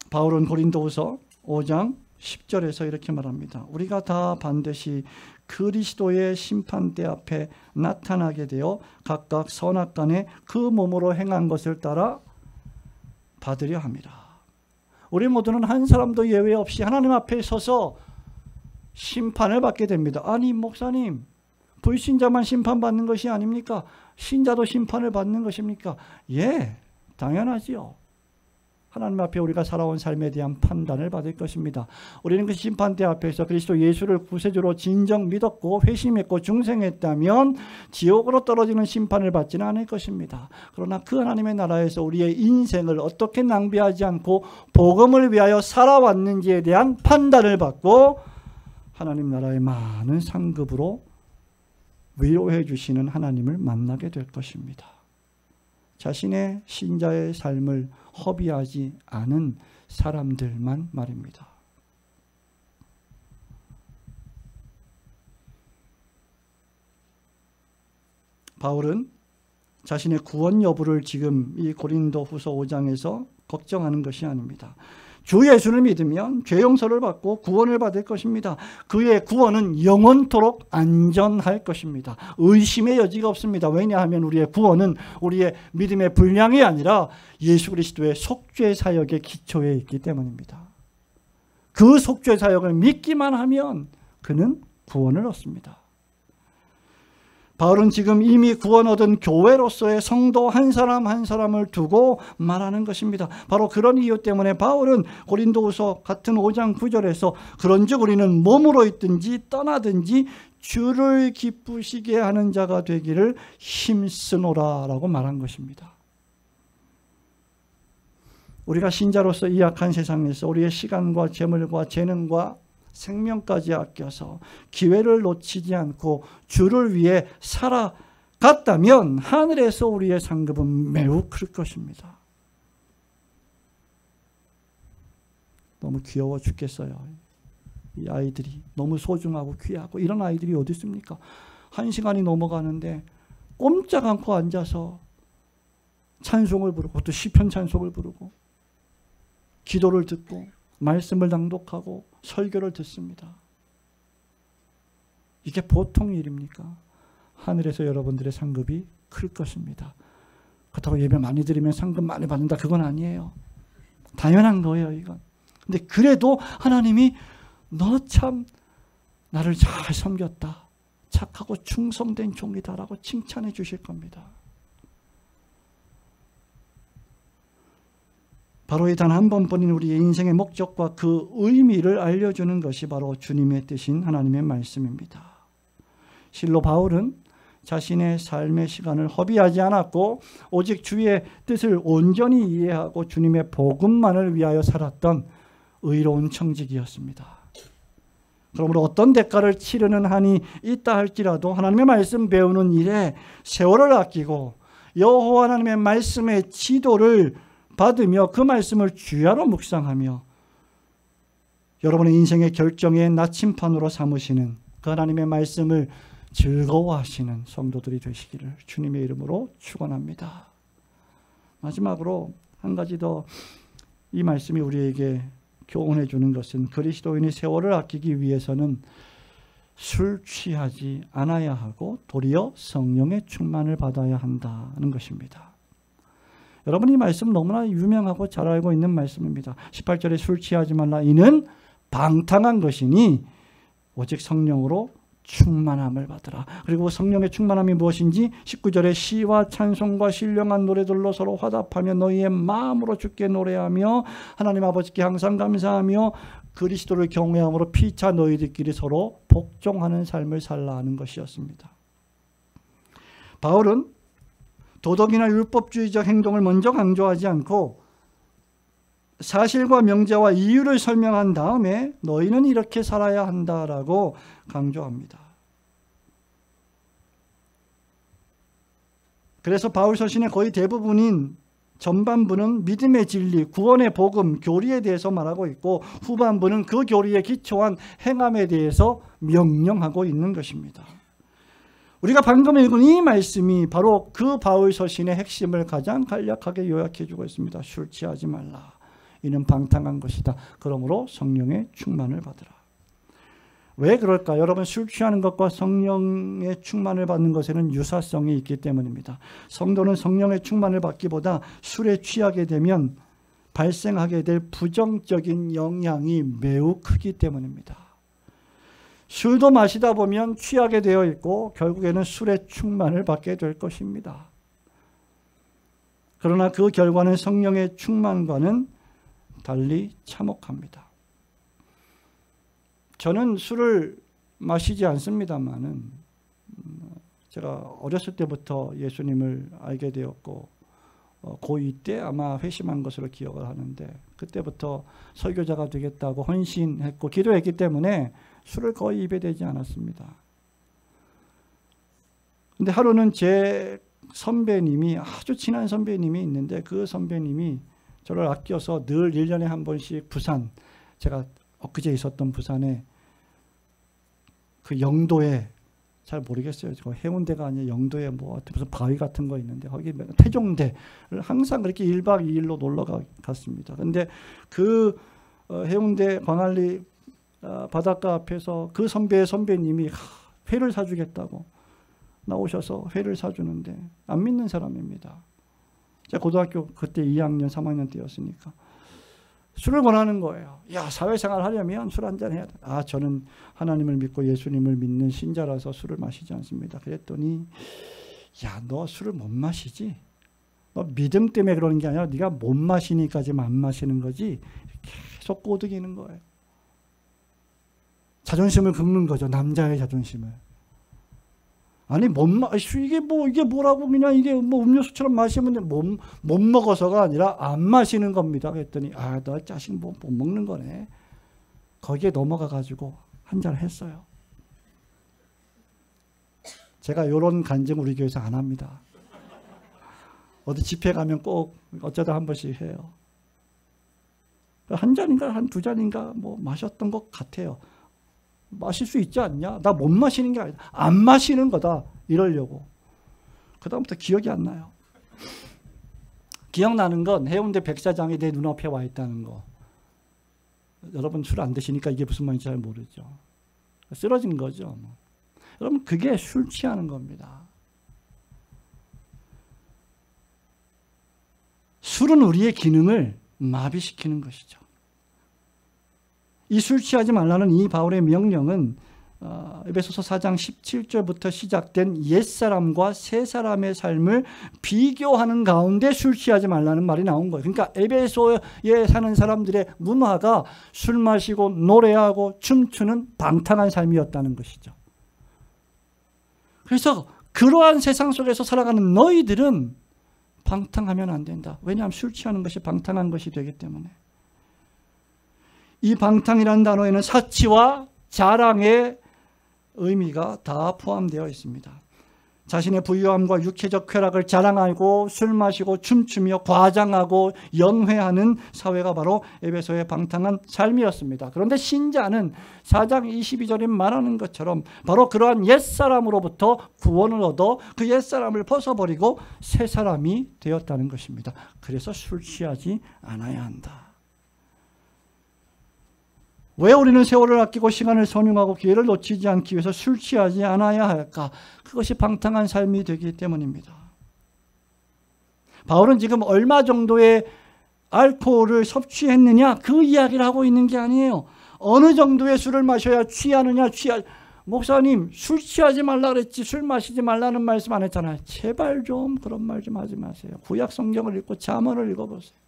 바울은 고린도후서 5장 10절에서 이렇게 말합니다. 우리가 다 반드시 그리스도의 심판대 앞에 나타나게 되어 각각 선악간에 그 몸으로 행한 것을 따라 받으려 합니다. 우리 모두는 한 사람도 예외 없이 하나님 앞에 서서 심판을 받게 됩니다. 아니 목사님, 불신자만 심판받는 것이 아닙니까? 신자도 심판을 받는 것입니까? 예, 당연하지요. 하나님 앞에 우리가 살아온 삶에 대한 판단을 받을 것입니다. 우리는 그 심판대 앞에서 그리스도 예수를 구세주로 진정 믿었고 회심했고 중생했다면 지옥으로 떨어지는 심판을 받지는 않을 것입니다. 그러나 그 하나님의 나라에서 우리의 인생을 어떻게 낭비하지 않고 복음을 위하여 살아왔는지에 대한 판단을 받고 하나님 나라의 많은 상급으로 위로해 주시는 하나님을 만나게 될 것입니다. 자신의 신자의 삶을 허비하지 않은 사람들만 말입니다. 바울은 자신의 구원 여부를 지금 이 고린도후서 5장에서 걱정하는 것이 아닙니다. 주 예수를 믿으면 죄 용서를 받고 구원을 받을 것입니다. 그의 구원은 영원토록 안전할 것입니다. 의심의 여지가 없습니다. 왜냐하면 우리의 구원은 우리의 믿음의 분량이 아니라 예수 그리스도의 속죄 사역의 기초에 있기 때문입니다. 그 속죄 사역을 믿기만 하면 그는 구원을 얻습니다. 바울은 지금 이미 구원 얻은 교회로서의 성도 한 사람 한 사람을 두고 말하는 것입니다. 바로 그런 이유 때문에 바울은 고린도후서 같은 5장 9절에서 그런즉 우리는 몸으로 있든지 떠나든지 주를 기쁘시게 하는 자가 되기를 힘쓰노라 라고 말한 것입니다. 우리가 신자로서 이 악한 세상에서 우리의 시간과 재물과 재능과 생명까지 아껴서 기회를 놓치지 않고 주를 위해 살아갔다면 하늘에서 우리의 상급은 매우 클 것입니다. 너무 귀여워 죽겠어요. 이 아이들이 너무 소중하고 귀하고 이런 아이들이 어디 있습니까? 1시간이 넘어가는데 꼼짝 않고 앉아서 찬송을 부르고 또 시편 찬송을 부르고 기도를 듣고 말씀을 낭독하고 설교를 듣습니다. 이게 보통 일입니까? 하늘에서 여러분들의 상급이 클 것입니다. 그렇다고 예배 많이 드리면 상급 많이 받는다, 그건 아니에요. 당연한 거예요, 이건. 근데 그래도 하나님이 너 참 나를 잘 섬겼다, 착하고 충성된 종이다라고 칭찬해 주실 겁니다. 바로 이 단 한 번뿐인 우리의 인생의 목적과 그 의미를 알려주는 것이 바로 주님의 뜻인 하나님의 말씀입니다. 실로 바울은 자신의 삶의 시간을 허비하지 않았고 오직 주의 뜻을 온전히 이해하고 주님의 복음만을 위하여 살았던 의로운 청직이었습니다. 그러므로 어떤 대가를 치르는 한이 있다 할지라도 하나님의 말씀 배우는 일에 세월을 아끼고 여호와 하나님의 말씀의 지도를 받으며 그 말씀을 주야로 묵상하며 여러분의 인생의 결정의 나침판으로 삼으시는 그 하나님의 말씀을 즐거워하시는 성도들이 되시기를 주님의 이름으로 축원합니다. 마지막으로 한 가지 더 이 말씀이 우리에게 교훈해 주는 것은 그리스도인이 세월을 아끼기 위해서는 술 취하지 않아야 하고 도리어 성령의 충만을 받아야 한다는 것입니다. 여러분, 이 말씀 너무나 유명하고 잘 알고 있는 말씀입니다. 18절에 술 취하지 말라. 이는 방탕한 것이니 오직 성령으로 충만함을 받으라. 그리고 성령의 충만함이 무엇인지 19절에 시와 찬송과 신령한 노래들로 서로 화답하며 너희의 마음으로 주께 노래하며 하나님 아버지께 항상 감사하며 그리스도를 경외함으로 피차 너희들끼리 서로 복종하는 삶을 살라 하는 것이었습니다. 바울은 도덕이나 율법주의적 행동을 먼저 강조하지 않고 사실과 명제와 이유를 설명한 다음에 너희는 이렇게 살아야 한다라고 강조합니다. 그래서 바울 서신의 거의 대부분인 전반부는 믿음의 진리, 구원의 복음, 교리에 대해서 말하고 있고 후반부는 그 교리에 기초한 행함에 대해서 명령하고 있는 것입니다. 우리가 방금 읽은 이 말씀이 바로 그 바울 서신의 핵심을 가장 간략하게 요약해 주고 있습니다. 술 취하지 말라. 이는 방탕한 것이다. 그러므로 성령의 충만을 받으라. 왜 그럴까요? 여러분, 술 취하는 것과 성령의 충만을 받는 것에는 유사성이 있기 때문입니다. 성도는 성령의 충만을 받기보다 술에 취하게 되면 발생하게 될 부정적인 영향이 매우 크기 때문입니다. 술도 마시다 보면 취하게 되어 있고 결국에는 술의 충만을 받게 될 것입니다. 그러나 그 결과는 성령의 충만과는 달리 참혹합니다. 저는 술을 마시지 않습니다만은 제가 어렸을 때부터 예수님을 알게 되었고 고2 때 아마 회심한 것으로 기억을 하는데 그때부터 설교자가 되겠다고 헌신했고 기도했기 때문에 술을 거의 입에 대지 않았습니다. 근데 하루는 제 선배님이 아주 친한 선배님이 있는데 그 선배님이 저를 아껴서 늘 1년에 한 번씩 부산, 제가 엊그제 있었던 부산에 그 영도에 잘 모르겠어요. 저 해운대가 아니라 영도에 뭐 무슨 바위 같은 거 있는데 거기 태종대를 항상 그렇게 1박 2일로 놀러 갔습니다. 근데 그 해운대 광안리 바닷가 앞에서 그 선배님이 회를 사주겠다고 나오셔서 회를 사주는데 안 믿는 사람입니다. 제가 고등학교 그때 2학년 3학년 때였으니까 술을 권하는 거예요. 야, 사회생활 하려면 술 한잔 해야 돼. 아, 저는 하나님을 믿고 예수님을 믿는 신자라서 술을 마시지 않습니다. 그랬더니 야, 너 술을 못 마시지? 너 믿음 때문에 그러는 게 아니라 네가 못 마시니까 지금 안 마시는 거지. 계속 꼬드기는 거예요. 자존심을 긁는 거죠. 남자의 자존심을. 아니 이게 뭐라고 그냥 이게 뭐 음료수처럼 마시면 못 먹어서가 아니라 안 마시는 겁니다. 그랬더니 아, 너 자식 못 먹는 거네. 거기에 넘어가 가지고 한 잔 했어요. 제가 이런 간증 우리 교회에서 안 합니다. 어디 집회 가면 꼭 어쩌다 한 번씩 해요. 한 잔인가 한 두 잔인가 뭐 마셨던 것 같아요. 마실 수 있지 않냐? 나 못 마시는 게 아니다. 안 마시는 거다. 이러려고. 그 다음부터 기억이 안 나요. 기억나는 건 해운대 백사장이 내 눈앞에 와 있다는 거. 여러분 술 안 드시니까 이게 무슨 말인지 잘 모르죠. 쓰러진 거죠. 여러분 그게 술 취하는 겁니다. 술은 우리의 기능을 마비시키는 것이죠. 이 술 취하지 말라는 이 바울의 명령은 에베소서 4장 17절부터 시작된 옛사람과 새사람의 삶을 비교하는 가운데 술 취하지 말라는 말이 나온 거예요. 그러니까 에베소에 사는 사람들의 문화가 술 마시고 노래하고 춤추는 방탕한 삶이었다는 것이죠. 그래서 그러한 세상 속에서 살아가는 너희들은 방탕하면 안 된다. 왜냐하면 술 취하는 것이 방탕한 것이 되기 때문에. 이 방탕이라는 단어에는 사치와 자랑의 의미가 다 포함되어 있습니다. 자신의 부유함과 육체적 쾌락을 자랑하고 술 마시고 춤추며 과장하고 연회하는 사회가 바로 에베소의 방탕한 삶이었습니다. 그런데 신자는 4장 22절에 말하는 것처럼 바로 그러한 옛사람으로부터 구원을 얻어 그 옛사람을 벗어버리고 새 사람이 되었다는 것입니다. 그래서 술 취하지 않아야 한다. 왜 우리는 세월을 아끼고 시간을 선용하고 기회를 놓치지 않기 위해서 술 취하지 않아야 할까? 그것이 방탕한 삶이 되기 때문입니다. 바울은 지금 얼마 정도의 알코올을 섭취했느냐 그 이야기를 하고 있는 게 아니에요. 어느 정도의 술을 마셔야 취하느냐 목사님 술 취하지 말라 그랬지 술 마시지 말라는 말씀 안 했잖아요. 제발 좀 그런 말 좀 하지 마세요. 구약 성경을 읽고 잠언을 읽어보세요.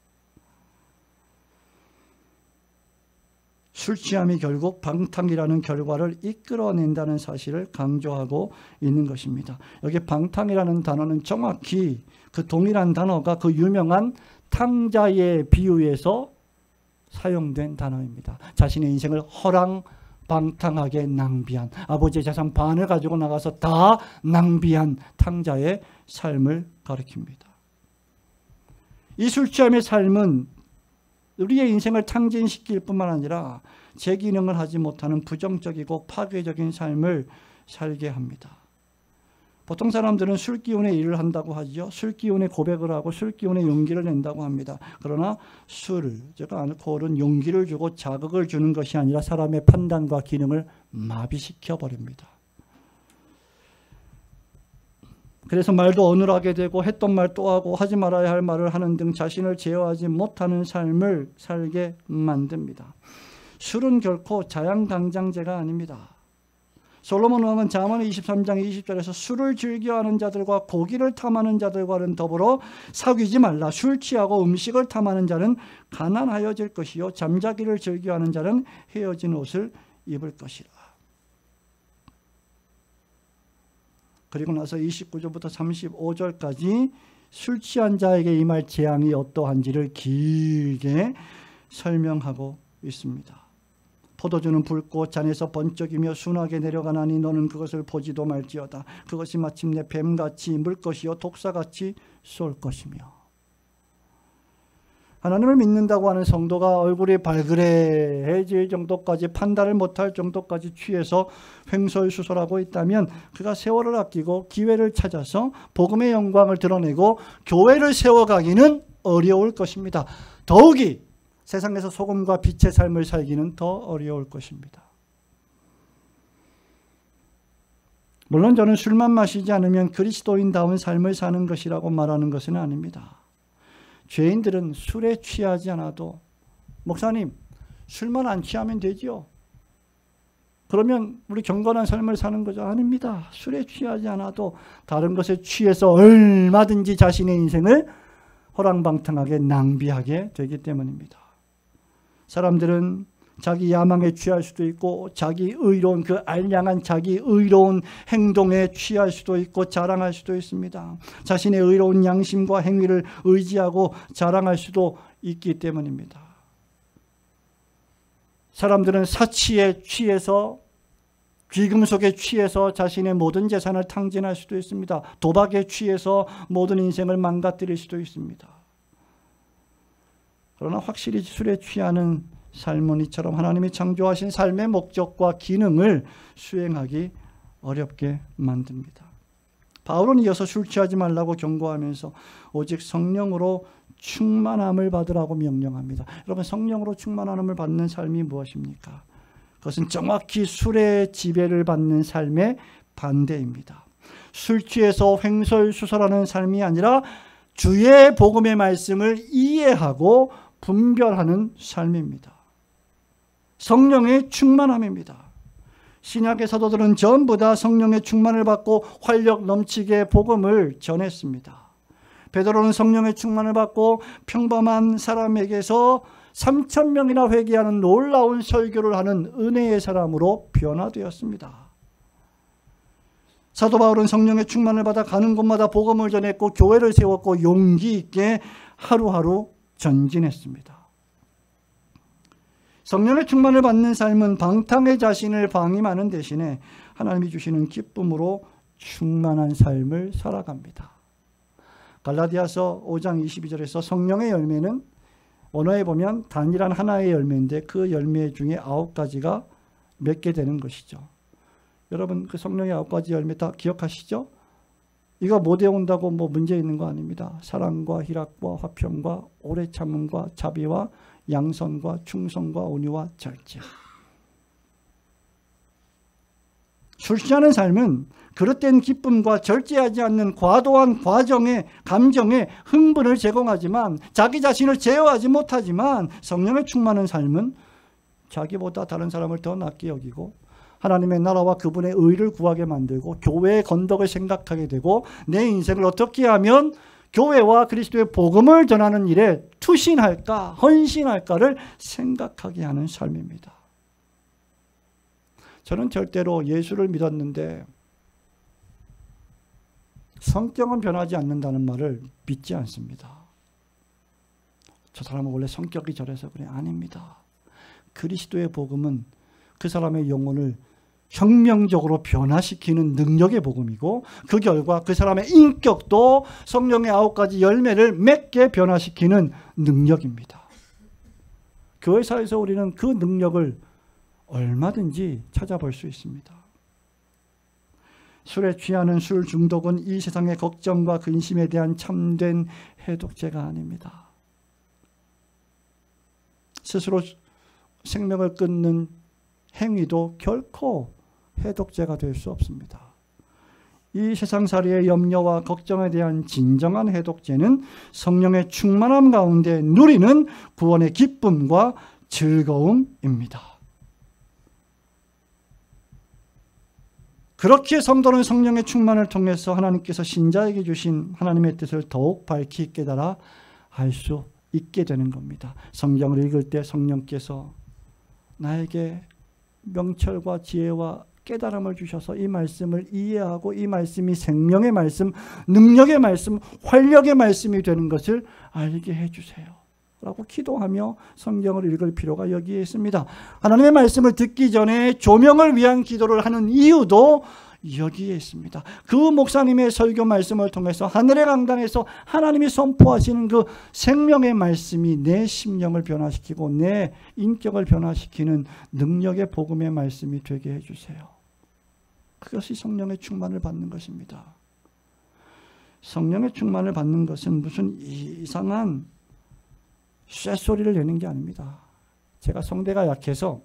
술 취함이 결국 방탕이라는 결과를 이끌어낸다는 사실을 강조하고 있는 것입니다. 여기 방탕이라는 단어는 정확히 그 동일한 단어가 그 유명한 탕자의 비유에서 사용된 단어입니다. 자신의 인생을 허랑방탕하게 낭비한, 아버지의 재산 반을 가지고 나가서 다 낭비한 탕자의 삶을 가리킵니다. 이 술 취함의 삶은 우리의 인생을 탕진시킬 뿐만 아니라 제 기능을 하지 못하는 부정적이고 파괴적인 삶을 살게 합니다. 보통 사람들은 술기운의 일을 한다고 하죠. 술기운의 고백을 하고 술기운의 용기를 낸다고 합니다. 그러나 술, 즉 알코올은 용기를 주고 자극을 주는 것이 아니라 사람의 판단과 기능을 마비시켜 버립니다. 그래서 말도 어눌하게 되고 했던 말 또 하고 하지 말아야 할 말을 하는 등 자신을 제어하지 못하는 삶을 살게 만듭니다. 술은 결코 자양강장제가 아닙니다. 솔로몬 왕은 잠언 23장 20절에서 술을 즐겨하는 자들과 고기를 탐하는 자들과는 더불어 사귀지 말라. 술 취하고 음식을 탐하는 자는 가난하여질 것이요 잠자기를 즐겨하는 자는 헤어진 옷을 입을 것이라. 그리고 나서 29절부터 35절까지 술 취한 자에게 임할 재앙이 어떠한지를 길게 설명하고 있습니다. 포도주는 붉고 잔에서 번쩍이며 순하게 내려가나니 너는 그것을 보지도 말지어다. 그것이 마침내 뱀같이 물 것이요 독사같이 쏠 것이며. 하나님을 믿는다고 하는 성도가 얼굴이 발그레해질 정도까지 판단을 못할 정도까지 취해서 횡설수설하고 있다면 그가 세월을 아끼고 기회를 찾아서 복음의 영광을 드러내고 교회를 세워가기는 어려울 것입니다. 더욱이 세상에서 소금과 빛의 삶을 살기는 더 어려울 것입니다. 물론 저는 술만 마시지 않으면 그리스도인다운 삶을 사는 것이라고 말하는 것은 아닙니다. 죄인들은 술에 취하지 않아도 목사님 술만 안 취하면 되죠. 그러면 우리 경건한 삶을 사는 거죠. 아닙니다. 술에 취하지 않아도 다른 것에 취해서 얼마든지 자신의 인생을 허랑방탕하게 낭비하게 되기 때문입니다. 사람들은 자기 야망에 취할 수도 있고 자기 의로운 그 알량한 자기 의로운 행동에 취할 수도 있고 자랑할 수도 있습니다. 자신의 의로운 양심과 행위를 의지하고 자랑할 수도 있기 때문입니다. 사람들은 사치에 취해서 귀금속에 취해서 자신의 모든 재산을 탕진할 수도 있습니다. 도박에 취해서 모든 인생을 망가뜨릴 수도 있습니다. 그러나 확실히 술에 취하는 삶은 이처럼 하나님이 창조하신 삶의 목적과 기능을 수행하기 어렵게 만듭니다. 바울은 이어서 술 취하지 말라고 경고하면서 오직 성령으로 충만함을 받으라고 명령합니다. 여러분, 성령으로 충만함을 받는 삶이 무엇입니까? 그것은 정확히 술의 지배를 받는 삶의 반대입니다. 술 취해서 횡설수설하는 삶이 아니라 주의 복음의 말씀을 이해하고 분별하는 삶입니다. 성령의 충만함입니다. 신약의 사도들은 전부 다 성령의 충만을 받고 활력 넘치게 복음을 전했습니다. 베드로는 성령의 충만을 받고 평범한 사람에게서 3,000명이나 회개하는 놀라운 설교를 하는 은혜의 사람으로 변화되었습니다. 사도 바울은 성령의 충만을 받아 가는 곳마다 복음을 전했고 교회를 세웠고 용기 있게 하루하루 전진했습니다. 성령의 충만을 받는 삶은 방탕의 자신을 방임하는 대신에 하나님이 주시는 기쁨으로 충만한 삶을 살아갑니다. 갈라디아서 5장 22절에서 성령의 열매는 언어에 보면 단일한 하나의 열매인데 그 열매 중에 9가지가 맺게 되는 것이죠. 여러분, 그 성령의 9가지 열매 다 기억하시죠? 이거 못 외운다고 뭐 문제 있는 거 아닙니다. 사랑과 희락과 화평과 오래 참음과 자비와 양선과 충성과 온유와 절제. 술 취하는 삶은 그릇된 기쁨과 절제하지 않는 과도한 감정에 흥분을 제공하지만 자기 자신을 제어하지 못하지만 성령의 충만한 삶은 자기보다 다른 사람을 더 낫게 여기고 하나님의 나라와 그분의 의를 구하게 만들고 교회의 건덕을 생각하게 되고 내 인생을 어떻게 하면 교회와 그리스도의 복음을 전하는 일에 투신할까, 헌신할까를 생각하게 하는 삶입니다. 저는 절대로 예수를 믿었는데 성격은 변하지 않는다는 말을 믿지 않습니다. 저 사람은 원래 성격이 저래서 그래. 아닙니다. 그리스도의 복음은 그 사람의 영혼을 혁명적으로 변화시키는 능력의 복음이고 그 결과 그 사람의 인격도 성령의 9가지 열매를 맺게 변화시키는 능력입니다. 교회사에서 우리는 그 능력을 얼마든지 찾아볼 수 있습니다. 술에 취하는 술 중독은 이 세상의 걱정과 근심에 대한 참된 해독제가 아닙니다. 스스로 생명을 끊는 행위도 결코 해독제가 될 수 없습니다. 이 세상살이의 염려와 걱정에 대한 진정한 해독제는 성령의 충만함 가운데 누리는 구원의 기쁨과 즐거움입니다. 그렇게 성도는 성령의 충만을 통해서 하나님께서 신자에게 주신 하나님의 뜻을 더욱 밝히 깨달아 알 수 있게 되는 겁니다. 성경을 읽을 때 성령께서 나에게 명철과 지혜와 깨달음을 주셔서 이 말씀을 이해하고 이 말씀이 생명의 말씀, 능력의 말씀, 활력의 말씀이 되는 것을 알게 해주세요 라고 기도하며 성경을 읽을 필요가 여기에 있습니다. 하나님의 말씀을 듣기 전에 조명을 위한 기도를 하는 이유도 여기에 있습니다. 그 목사님의 설교 말씀을 통해서 하늘의 강당에서 하나님이 선포하시는 그 생명의 말씀이 내 심령을 변화시키고 내 인격을 변화시키는 능력의 복음의 말씀이 되게 해주세요. 그것이 성령의 충만을 받는 것입니다. 성령의 충만을 받는 것은 무슨 이상한 쇳소리를 내는 게 아닙니다. 제가 성대가 약해서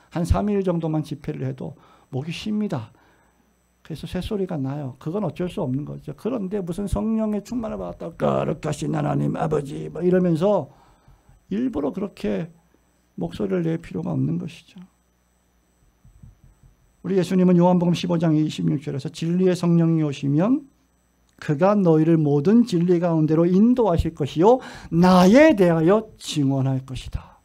한 3일 정도만 집회를 해도 목이 쉽니다. 그래서 쇳소리가 나요. 그건 어쩔 수 없는 거죠. 그런데 무슨 성령의 충만을 받았다 거룩하신 하나님 아버지 뭐 이러면서 일부러 그렇게 목소리를 낼 필요가 없는 것이죠. 우리 예수님은 요한복음 15장 26절에서 진리의 성령이 오시면 그가 너희를 모든 진리 가운데로 인도하실 것이요 나에 대하여 증언할 것이다.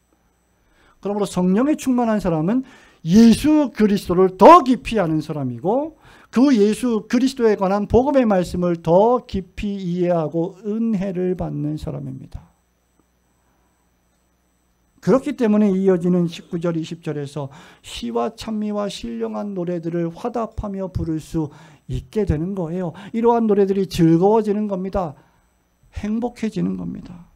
그러므로 성령에 충만한 사람은 예수 그리스도를 더 깊이 아는 사람이고 그 예수 그리스도에 관한 복음의 말씀을 더 깊이 이해하고 은혜를 받는 사람입니다. 그렇기 때문에 이어지는 19절 20절에서 시와 찬미와 신령한 노래들을 화답하며 부를 수 있게 되는 거예요. 이러한 노래들이 즐거워지는 겁니다. 행복해지는 겁니다.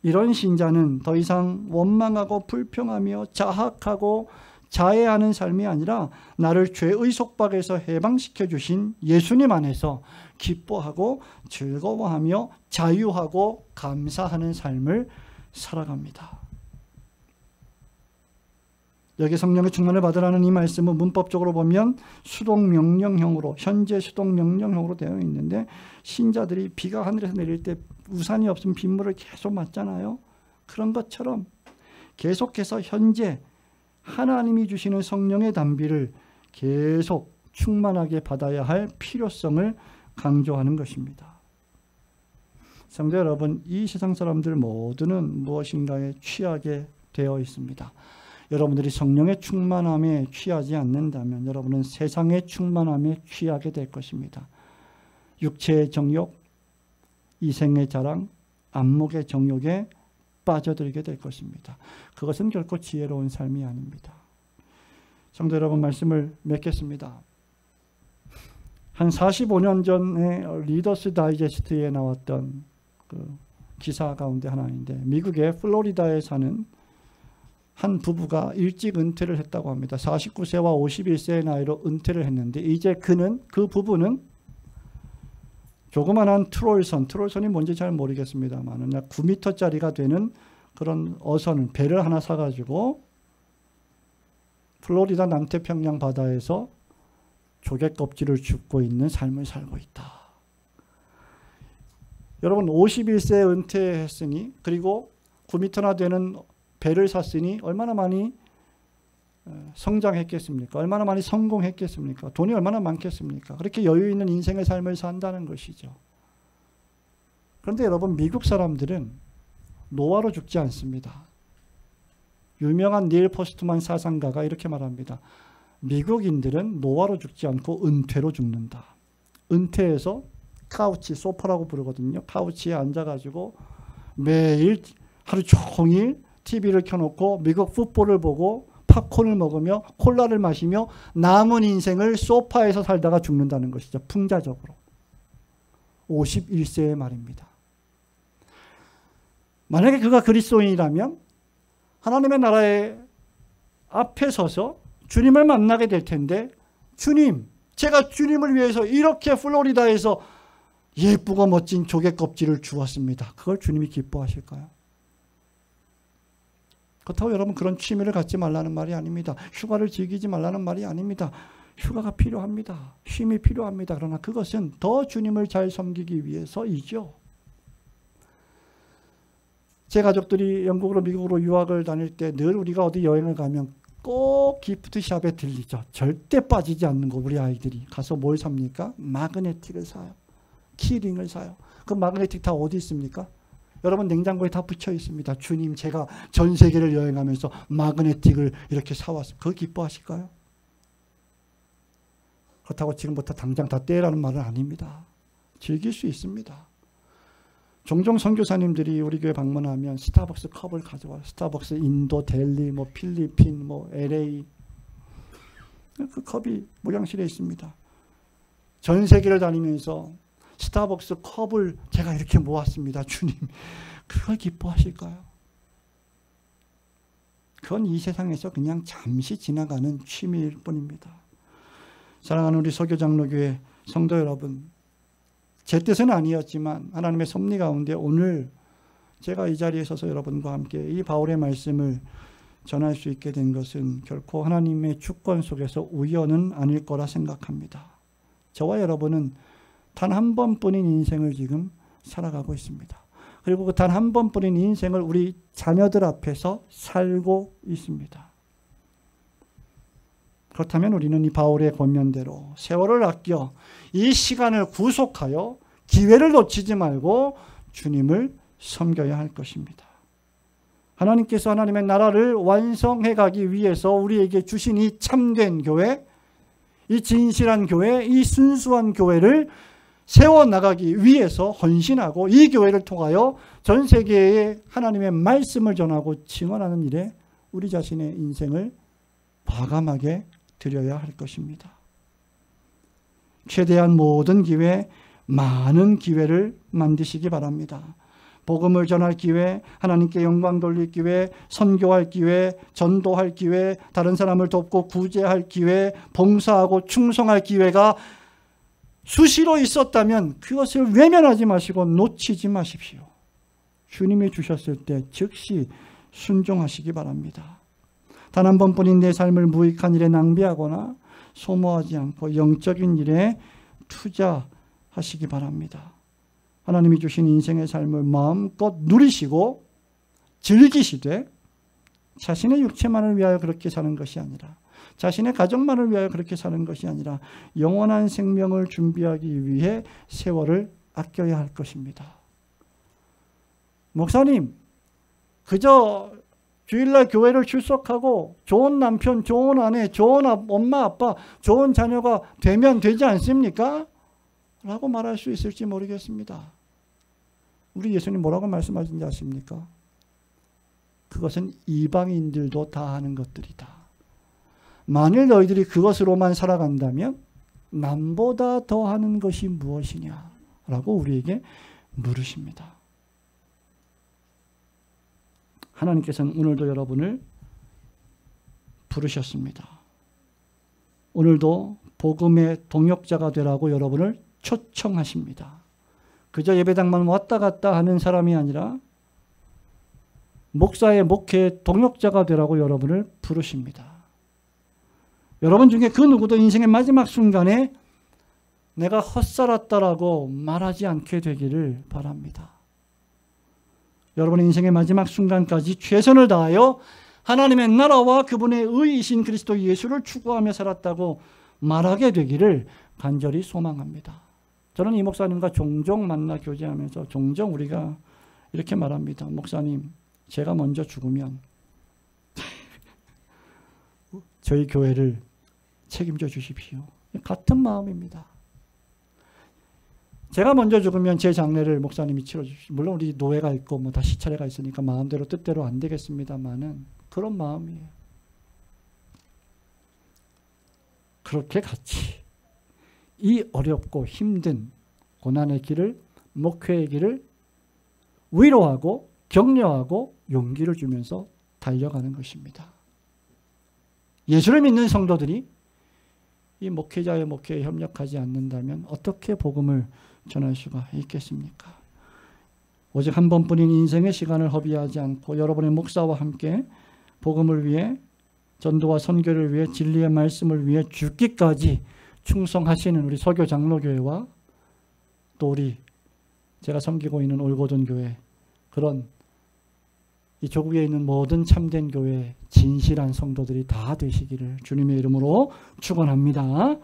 이런 신자는 더 이상 원망하고 불평하며 자학하고 자해하는 삶이 아니라 나를 죄의 속박에서 해방시켜 주신 예수님 안에서 기뻐하고 즐거워하며 자유하고 감사하는 삶을 살아갑니다. 여기 성령의 충만을 받으라는 이 말씀은 문법적으로 보면 수동명령형으로 현재 수동명령형으로 되어 있는데 신자들이 비가 하늘에서 내릴 때 우산이 없으면 빗물을 계속 맞잖아요. 그런 것처럼 계속해서 현재 하나님이 주시는 성령의 단비를 계속 충만하게 받아야 할 필요성을 강조하는 것입니다. 성도 여러분, 이 세상 사람들 모두는 무엇인가에 취하게 되어 있습니다. 여러분들이 성령의 충만함에 취하지 않는다면 여러분은 세상의 충만함에 취하게 될 것입니다. 육체의 정욕, 이생의 자랑, 안목의 정욕에 빠져들게 될 것입니다. 그것은 결코 지혜로운 삶이 아닙니다. 성도 여러분, 말씀을 맺겠습니다. 한 45년 전에 리더스 다이제스트에 나왔던 그 기사 가운데 하나인데 미국의 플로리다에 사는 한 부부가 일찍 은퇴를 했다고 합니다. 49세와 51세의 나이로 은퇴를 했는데 이제 그 부부는 조그만한 트롤선이 뭔지 잘 모르겠습니다만 9m짜리가 되는 그런 어선, 배를 하나 사가지고 플로리다 남태평양 바다에서 조개 껍질을 줍고 있는 삶을 살고 있다. 여러분 51세에 은퇴했으니 그리고 9m나 되는 배를 샀으니 얼마나 많이 성장했겠습니까? 얼마나 많이 성공했겠습니까? 돈이 얼마나 많겠습니까? 그렇게 여유 있는 인생의 삶을 산다는 것이죠. 그런데 여러분 미국 사람들은 노화로 죽지 않습니다. 유명한 닐 포스트만 사상가가 이렇게 말합니다. 미국인들은 노화로 죽지 않고 은퇴로 죽는다. 은퇴해서 카우치, 소파라고 부르거든요. 카우치에 앉아가지고 매일 하루 종일 TV를 켜놓고 미국 풋볼을 보고 팝콘을 먹으며 콜라를 마시며 남은 인생을 소파에서 살다가 죽는다는 것이죠. 풍자적으로. 51세의 말입니다. 만약에 그가 그리스도인이라면 하나님의 나라의 앞에 서서 주님을 만나게 될 텐데, 주님, 제가 주님을 위해서 이렇게 플로리다에서 예쁘고 멋진 조개 껍질을 주었습니다. 그걸 주님이 기뻐하실까요? 그렇다고 여러분 그런 취미를 갖지 말라는 말이 아닙니다. 휴가를 즐기지 말라는 말이 아닙니다. 휴가가 필요합니다. 쉼이 필요합니다. 그러나 그것은 더 주님을 잘 섬기기 위해서이죠. 제 가족들이 영국으로 미국으로 유학을 다닐 때 늘 우리가 어디 여행을 가면 꼭 기프트샵에 들리죠. 절대 빠지지 않는 거. 우리 아이들이 가서 뭘 삽니까? 마그네틱을 사요. 키링을 사요. 그 마그네틱 다 어디 있습니까? 여러분 냉장고에 다 붙여 있습니다. 주님, 제가 전 세계를 여행하면서 마그네틱을 이렇게 사왔어요. 그거 기뻐하실까요? 그렇다고 지금부터 당장 다 떼라는 말은 아닙니다. 즐길 수 있습니다. 종종 선교사님들이 우리 교회 방문하면 스타벅스 컵을 가져와요. 스타벅스 인도, 델리, 뭐 필리핀, 뭐 LA. 그 컵이 모양실에 있습니다. 전 세계를 다니면서 스타벅스 컵을 제가 이렇게 모았습니다. 주님, 그걸 기뻐하실까요? 그건 이 세상에서 그냥 잠시 지나가는 취미일 뿐입니다. 사랑하는 우리 서교장로교회 성도 여러분, 제 뜻은 아니었지만 하나님의 섭리 가운데 오늘 제가 이 자리에 서서 여러분과 함께 이 바울의 말씀을 전할 수 있게 된 것은 결코 하나님의 주권 속에서 우연은 아닐 거라 생각합니다. 저와 여러분은 단 한 번뿐인 인생을 지금 살아가고 있습니다. 그리고 그 단 한 번뿐인 인생을 우리 자녀들 앞에서 살고 있습니다. 그렇다면 우리는 이 바울의 권면대로 세월을 아껴 이 시간을 구속하여 기회를 놓치지 말고 주님을 섬겨야 할 것입니다. 하나님께서 하나님의 나라를 완성해 가기 위해서 우리에게 주신 이 참된 교회, 이 진실한 교회, 이 순수한 교회를 세워나가기 위해서 헌신하고 이 교회를 통하여 전 세계에 하나님의 말씀을 전하고 증언하는 일에 우리 자신의 인생을 과감하게 드려야 할 것입니다. 최대한 모든 기회, 많은 기회를 만드시기 바랍니다. 복음을 전할 기회, 하나님께 영광 돌릴 기회, 선교할 기회, 전도할 기회, 다른 사람을 돕고 구제할 기회, 봉사하고 충성할 기회가 수시로 있었다면 그것을 외면하지 마시고 놓치지 마십시오. 주님이 주셨을 때 즉시 순종하시기 바랍니다. 단 한 번뿐인 내 삶을 무익한 일에 낭비하거나 소모하지 않고 영적인 일에 투자하시기 바랍니다. 하나님이 주신 인생의 삶을 마음껏 누리시고 즐기시되 자신의 육체만을 위하여 그렇게 사는 것이 아니라, 자신의 가정만을 위하여 그렇게 사는 것이 아니라 영원한 생명을 준비하기 위해 세월을 아껴야 할 것입니다. 목사님, 그저 주일날 교회를 출석하고 좋은 남편, 좋은 아내, 좋은 엄마, 아빠, 좋은 자녀가 되면 되지 않습니까? 라고 말할 수 있을지 모르겠습니다. 우리 예수님 뭐라고 말씀하신지 아십니까? 그것은 이방인들도 다 하는 것들이다. 만일 너희들이 그것으로만 살아간다면 남보다 더 하는 것이 무엇이냐? 라고 우리에게 물으십니다. 하나님께서는 오늘도 여러분을 부르셨습니다. 오늘도 복음의 동역자가 되라고 여러분을 초청하십니다. 그저 예배당만 왔다 갔다 하는 사람이 아니라 목사의 목회의 동역자가 되라고 여러분을 부르십니다. 여러분 중에 그 누구도 인생의 마지막 순간에 내가 헛살았다라고 말하지 않게 되기를 바랍니다. 여러분의 인생의 마지막 순간까지 최선을 다하여 하나님의 나라와 그분의 의이신 그리스도 예수를 추구하며 살았다고 말하게 되기를 간절히 소망합니다. 저는 이 목사님과 종종 만나 교제하면서 종종 우리가 이렇게 말합니다. 목사님, 제가 먼저 죽으면 저희 교회를 책임져 주십시오. 같은 마음입니다. 제가 먼저 죽으면 제 장례를 목사님이 치러주시죠. 물론 우리 노예가 있고 뭐 다 시차례가 있으니까 마음대로 뜻대로 안 되겠습니다만은 그런 마음이에요. 그렇게 같이 이 어렵고 힘든 고난의 길을, 목회의 길을 위로하고 격려하고 용기를 주면서 달려가는 것입니다. 예수를 믿는 성도들이 이 목회자의 목회에 협력하지 않는다면 어떻게 복음을 전할 수가 있겠습니까? 오직 한 번뿐인 인생의 시간을 허비하지 않고 여러분의 목사와 함께 복음을 위해, 전도와 선교를 위해, 진리의 말씀을 위해 죽기까지 충성하시는 우리 서교 장로교회와 또 우리 제가 섬기고 있는 올고든 교회, 그런 이 조국에 있는 모든 참된 교회 진실한 성도들이 다 되시기를 주님의 이름으로 축원합니다.